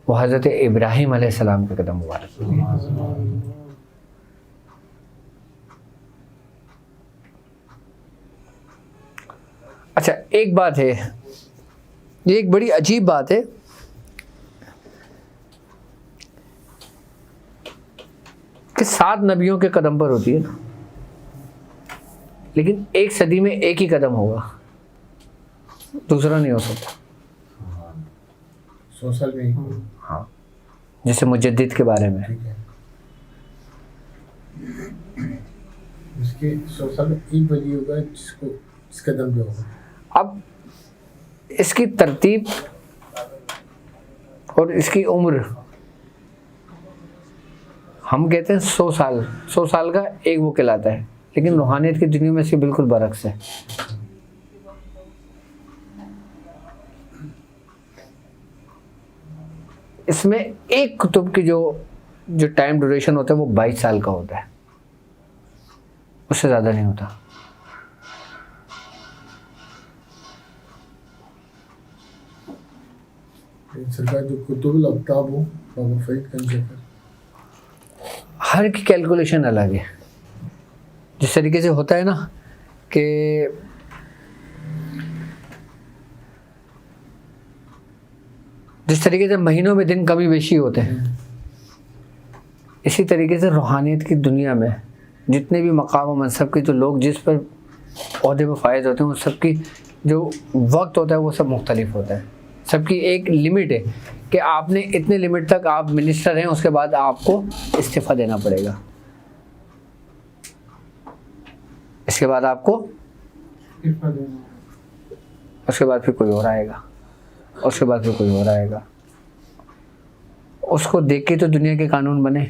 وہ حضرت ابراہیم علیہ السلام کے قدم مبارک. اچھا ایک بات ہے, یہ ایک بڑی عجیب بات ہے کہ 7 نبیوں کے قدم پر ہوتی ہے نا, لیکن ایک صدی میں ایک ہی قدم ہوگا, دوسرا نہیں ہو سکتا. 100 سال میں ہاں, جیسے مجدد کے بارے میں اس کے 100 سال میں ایک ولی ہوگا جس کا دم جو ہوگا. اب اس کی ترتیب اور اس کی عمر ہم کہتے ہیں 100 سال, 100 سال کا ایک وہ کہلاتا ہے, لیکن روحانیت کی دنیا میں اس کے بالکل برعکس ہے. اس میں ایک کتب کی جو ٹائم ڈیوریشن ہوتا ہے وہ 22 سال کا ہوتا ہے, اس سے زیادہ نہیں ہوتا. سرکار جو کتب الاقطاب ہو بابا فرید گنج کا ہر کی کیلکولیشن الگ ہے. جس طریقے سے ہوتا ہے نا کہ جس طریقے سے مہینوں میں دن کمی بیشی ہوتے ہیں, اسی طریقے سے روحانیت کی دنیا میں جتنے بھی مقام و منصب کے جو لوگ جس پر عہدے پر فائز ہوتے ہیں, ان سب کی جو وقت ہوتا ہے وہ سب مختلف ہوتا ہے. سب کی ایک لمٹ ہے کہ آپ نے اتنے لمٹ تک آپ منسٹر ہیں, اس کے بعد آپ کو استعفیٰ دینا پڑے گا, اس کے بعد آپ کو اس کے بعد پھر کوئی اور آئے گا, اس کے بعد پھر کوئی اور آئے گا. اس کو دیکھ کے تو دنیا کے قانون بنے.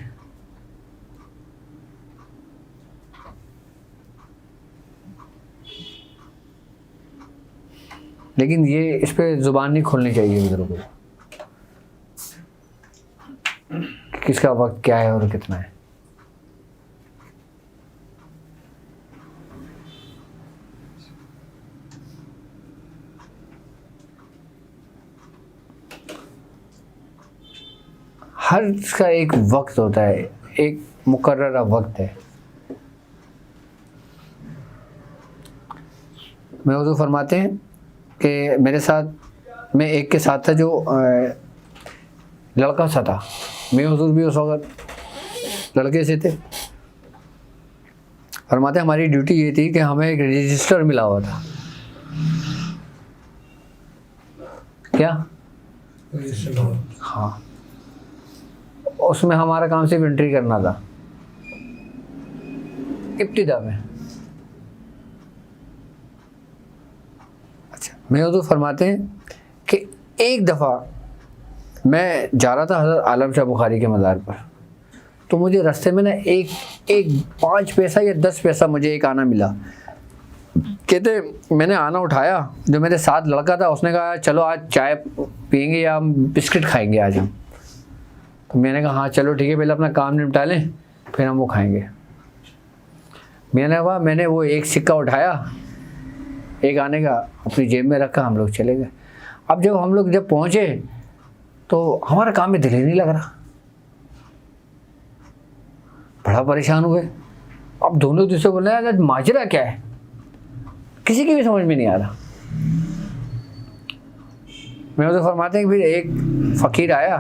لیکن یہ اس پہ زبان نہیں کھولنی چاہیے بزرگوں کو کہ کس کا وقت کیا ہے اور کتنا ہے. ہر کا ایک وقت ہوتا ہے, ایک مقررہ وقت ہے. میں حضور فرماتے ہیں کہ میرے ساتھ, میں ایک کے ساتھ تھا جو لڑکا سا تھا, میں حضور بھی اس وقت لڑکے سے تھے. فرماتے ہیں ہماری ڈیوٹی یہ تھی کہ ہمیں ایک رجسٹر ملا ہوا تھا. کیا؟ ہاں, اس میں ہمارا کام صرف انٹری کرنا تھا ابتدا میں. اچھا, میں حضور فرماتے ہیں کہ ایک دفعہ میں جا رہا تھا حضرت عالم شاہ بخاری کے مزار پر, تو مجھے راستے میں نا ایک 5 پیسہ یا 10 پیسہ مجھے ایک آنا ملا. کہتے میں نے آنا اٹھایا, جو میرے ساتھ لڑکا تھا اس نے کہا چلو آج چائے پئیں گے یا ہم بسکٹ کھائیں گے آج ہم. تو میں نے کہا ہاں چلو ٹھیک ہے, پہلے اپنا کام نپٹا لیں پھر ہم وہ کھائیں گے. میں نے وہ ایک سکہ اٹھایا ایک آنے کا, اپنی جیب میں رکھا, ہم لوگ چلے گئے. اب جب ہم لوگ پہنچے تو ہمارا کام میں دل ہی نہیں لگ رہا, بڑا پریشان ہوئے. اب دونوں دوسرے بول رہے ہیں ماجرا کیا ہے, کسی کی بھی سمجھ میں نہیں آ رہا. میں اسے فرماتے ہیں کہ پھر ایک فقیر آیا,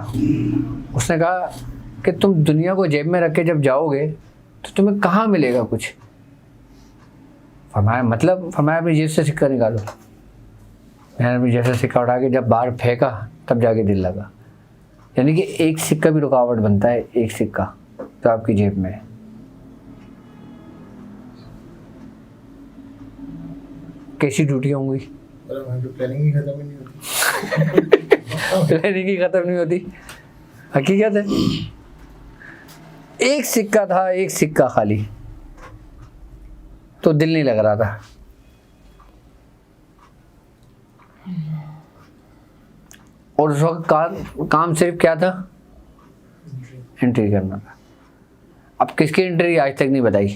اس نے کہا کہ تم دنیا کو جیب میں رکھ کے جب جاؤ گے تو تمہیں کہاں ملے گا کچھ. فرمایا مطلب؟ فرمایا اپنی جیب سے سکہ نکالو. میں نے اپنی جیب سے سکہ اٹھا کے جب باہر پھینکا تب جا کے دل لگا. یعنی کہ ایک سکہ بھی رکاوٹ بنتا ہے, ایک سکہ تو آپ کی جیب میں ہے. کیسی ڈیوٹیاں ہوں گی, پلاننگ ہی ختم نہیں ہوتی. پلاننگ ہی ختم نہیں ہوتی. حقیقت ہے ایک سکہ تھا, ایک سکہ خالی, تو دل نہیں لگ رہا تھا. اور اس وقت کام صرف کیا تھا, انٹری کرنا تھا. اب کس کی انٹری آج تک نہیں بتائی,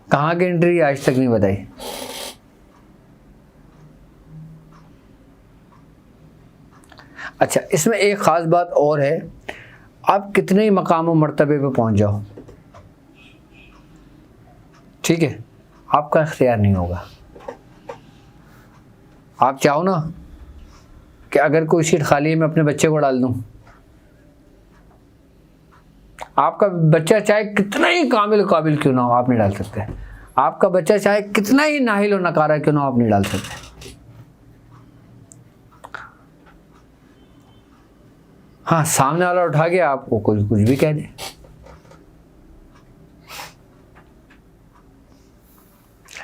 کہاں کی انٹری آج تک نہیں بتائی. اچھا, اس میں ایک خاص بات اور ہے, آپ کتنے ہی مقام و مرتبے پہ پہنچ جاؤ, ٹھیک ہے, آپ کا اختیار نہیں ہوگا. آپ چاہو نا کہ اگر کوئی سیٹ خالی ہے میں اپنے بچے کو ڈال دوں, آپ کا بچہ چاہے کتنا ہی کامل قابل کیوں نہ ہو آپ نہیں ڈال سکتے. آپ کا بچہ چاہے کتنا ہی ناہل و نکارہ کیوں نہ ہو آپ نہیں ڈال سکتے. ہاں, سامنے والا اٹھا کے آپ کو کچھ بھی کہہ دے.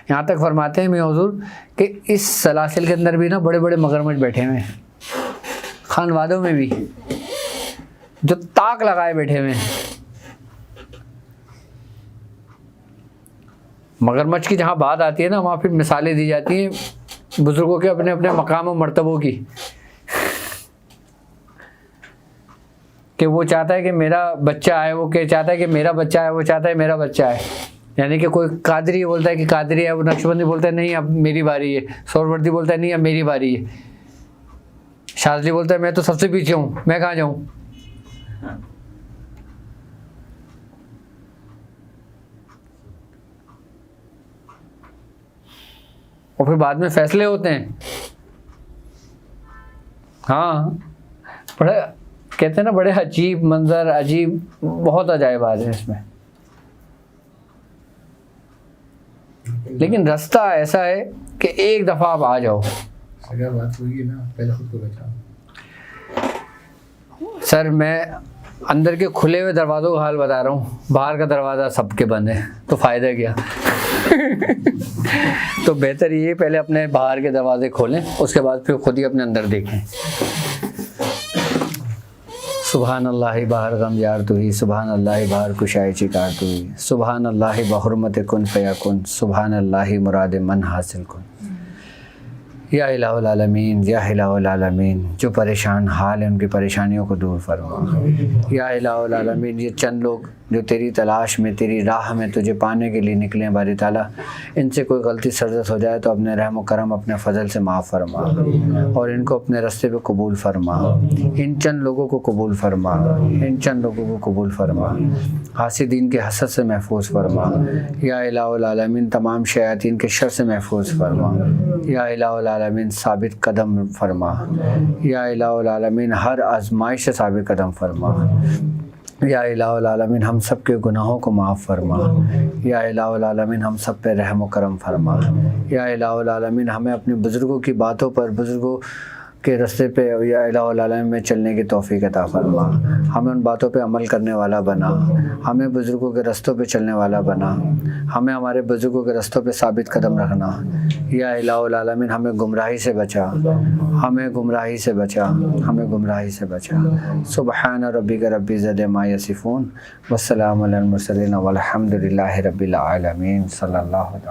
یہاں تک فرماتے ہیں میں حضور کہ اس سلاسل کے اندر بھی نا بڑے بڑے مگرمچھ بیٹھے ہوئے ہیں, خانوادوں میں بھی جو تاک لگائے بیٹھے ہوئے ہیں. مگرمچھ کی جہاں بات آتی ہے نا وہاں پھر مثالیں دی جاتی ہیں بزرگوں کے اپنے اپنے مقام و مرتبوں کی, کہ وہ چاہتا ہے کہ میرا بچہ آئے, وہ کہ چاہتا ہے کہ میرا بچہ آئے, وہ چاہتا ہے میرا بچہ آئے. یعنی کہ کوئی قادری بولتا ہے کہ قادری ہے, وہ نقشبندی بولتا ہے نہیں اب میری باری ہے, سہروردی بولتا ہے نہیں اب میری باری ہے, شاذلی بولتا ہے میں تو سب سے پیچھے ہوں, میں کہاں جاؤں. اور پھر بعد میں فیصلے ہوتے ہیں. ہاں, بڑے کہتے ہیں نا بڑے عجیب منظر, عجیب بہت عجائبات ہیں اس میں. لیکن راستہ ایسا ہے کہ ایک دفعہ آپ آ جاؤ. اگر بات ہوئی نا پہلے خود کو بچاؤ. سر میں اندر کے کھلے ہوئے دروازوں کا حال بتا رہا ہوں, باہر کا دروازہ سب کے بند ہے, تو فائدہ کیا. تو بہتر یہ پہلے اپنے باہر کے دروازے کھولیں, اس کے بعد پھر خود ہی اپنے اندر دیکھیں. سبحان اللہ باہر غم یار تو ہی, سبحان اللہ باہر کشائے چکار تو ہی, سبحان اللہ بحرمت کن فیکن, سبحان اللہ مراد من حاصل کن. یا الہ العالمین یا الہ العالمین جو پریشان حال ہیں ان کی پریشانیوں کو دور فرما۔ یا الہ العالمین یہ چند لوگ جو تیری تلاش میں تیری راہ میں تجھے پانے کے لیے نکلے ہیں باری تعالیٰ، ان سے کوئی غلطی سرزد ہو جائے تو اپنے رحم و کرم اپنے فضل سے معاف فرما اور ان کو اپنے راستے پہ قبول فرما، ان چند لوگوں کو قبول فرما، ان چند لوگوں کو قبول فرما، حاسدین کے حسد سے محفوظ فرما۔ یا الہ العالمین تمام شیاطین کے شر سے محفوظ فرما۔ یا الہ العالمین ثابت قدم فرما۔ یا الہ العالمین ہر آزمائش سے ثابت قدم فرما۔ یا الہ العالمین ہم سب کے گناہوں کو معاف فرما۔ یا الہ العالمین ہم سب پہ رحم و کرم فرما۔ یا الہ العالمین ہمیں اپنے بزرگوں کی باتوں پر، بزرگوں کے راستے پہ یا الہ العالمین میں چلنے کی توفیق عطا فرما، ہمیں ان باتوں پہ عمل کرنے والا بنا، ہمیں بزرگوں کے رستوں پہ چلنے والا بنا، ہمیں ہمارے بزرگوں کے رستوں پہ ثابت قدم رکھنا۔ یا الہ العالمین ہمیں گمراہی سے بچا، ہمیں گمراہی سے بچا، ہمیں گمراہی سے بچا۔ سبحان ربک رب العزۃ عما یصفون والسلام علی المرسلین والحمد للہ رب العالمین۔ صلی اللہ علیہ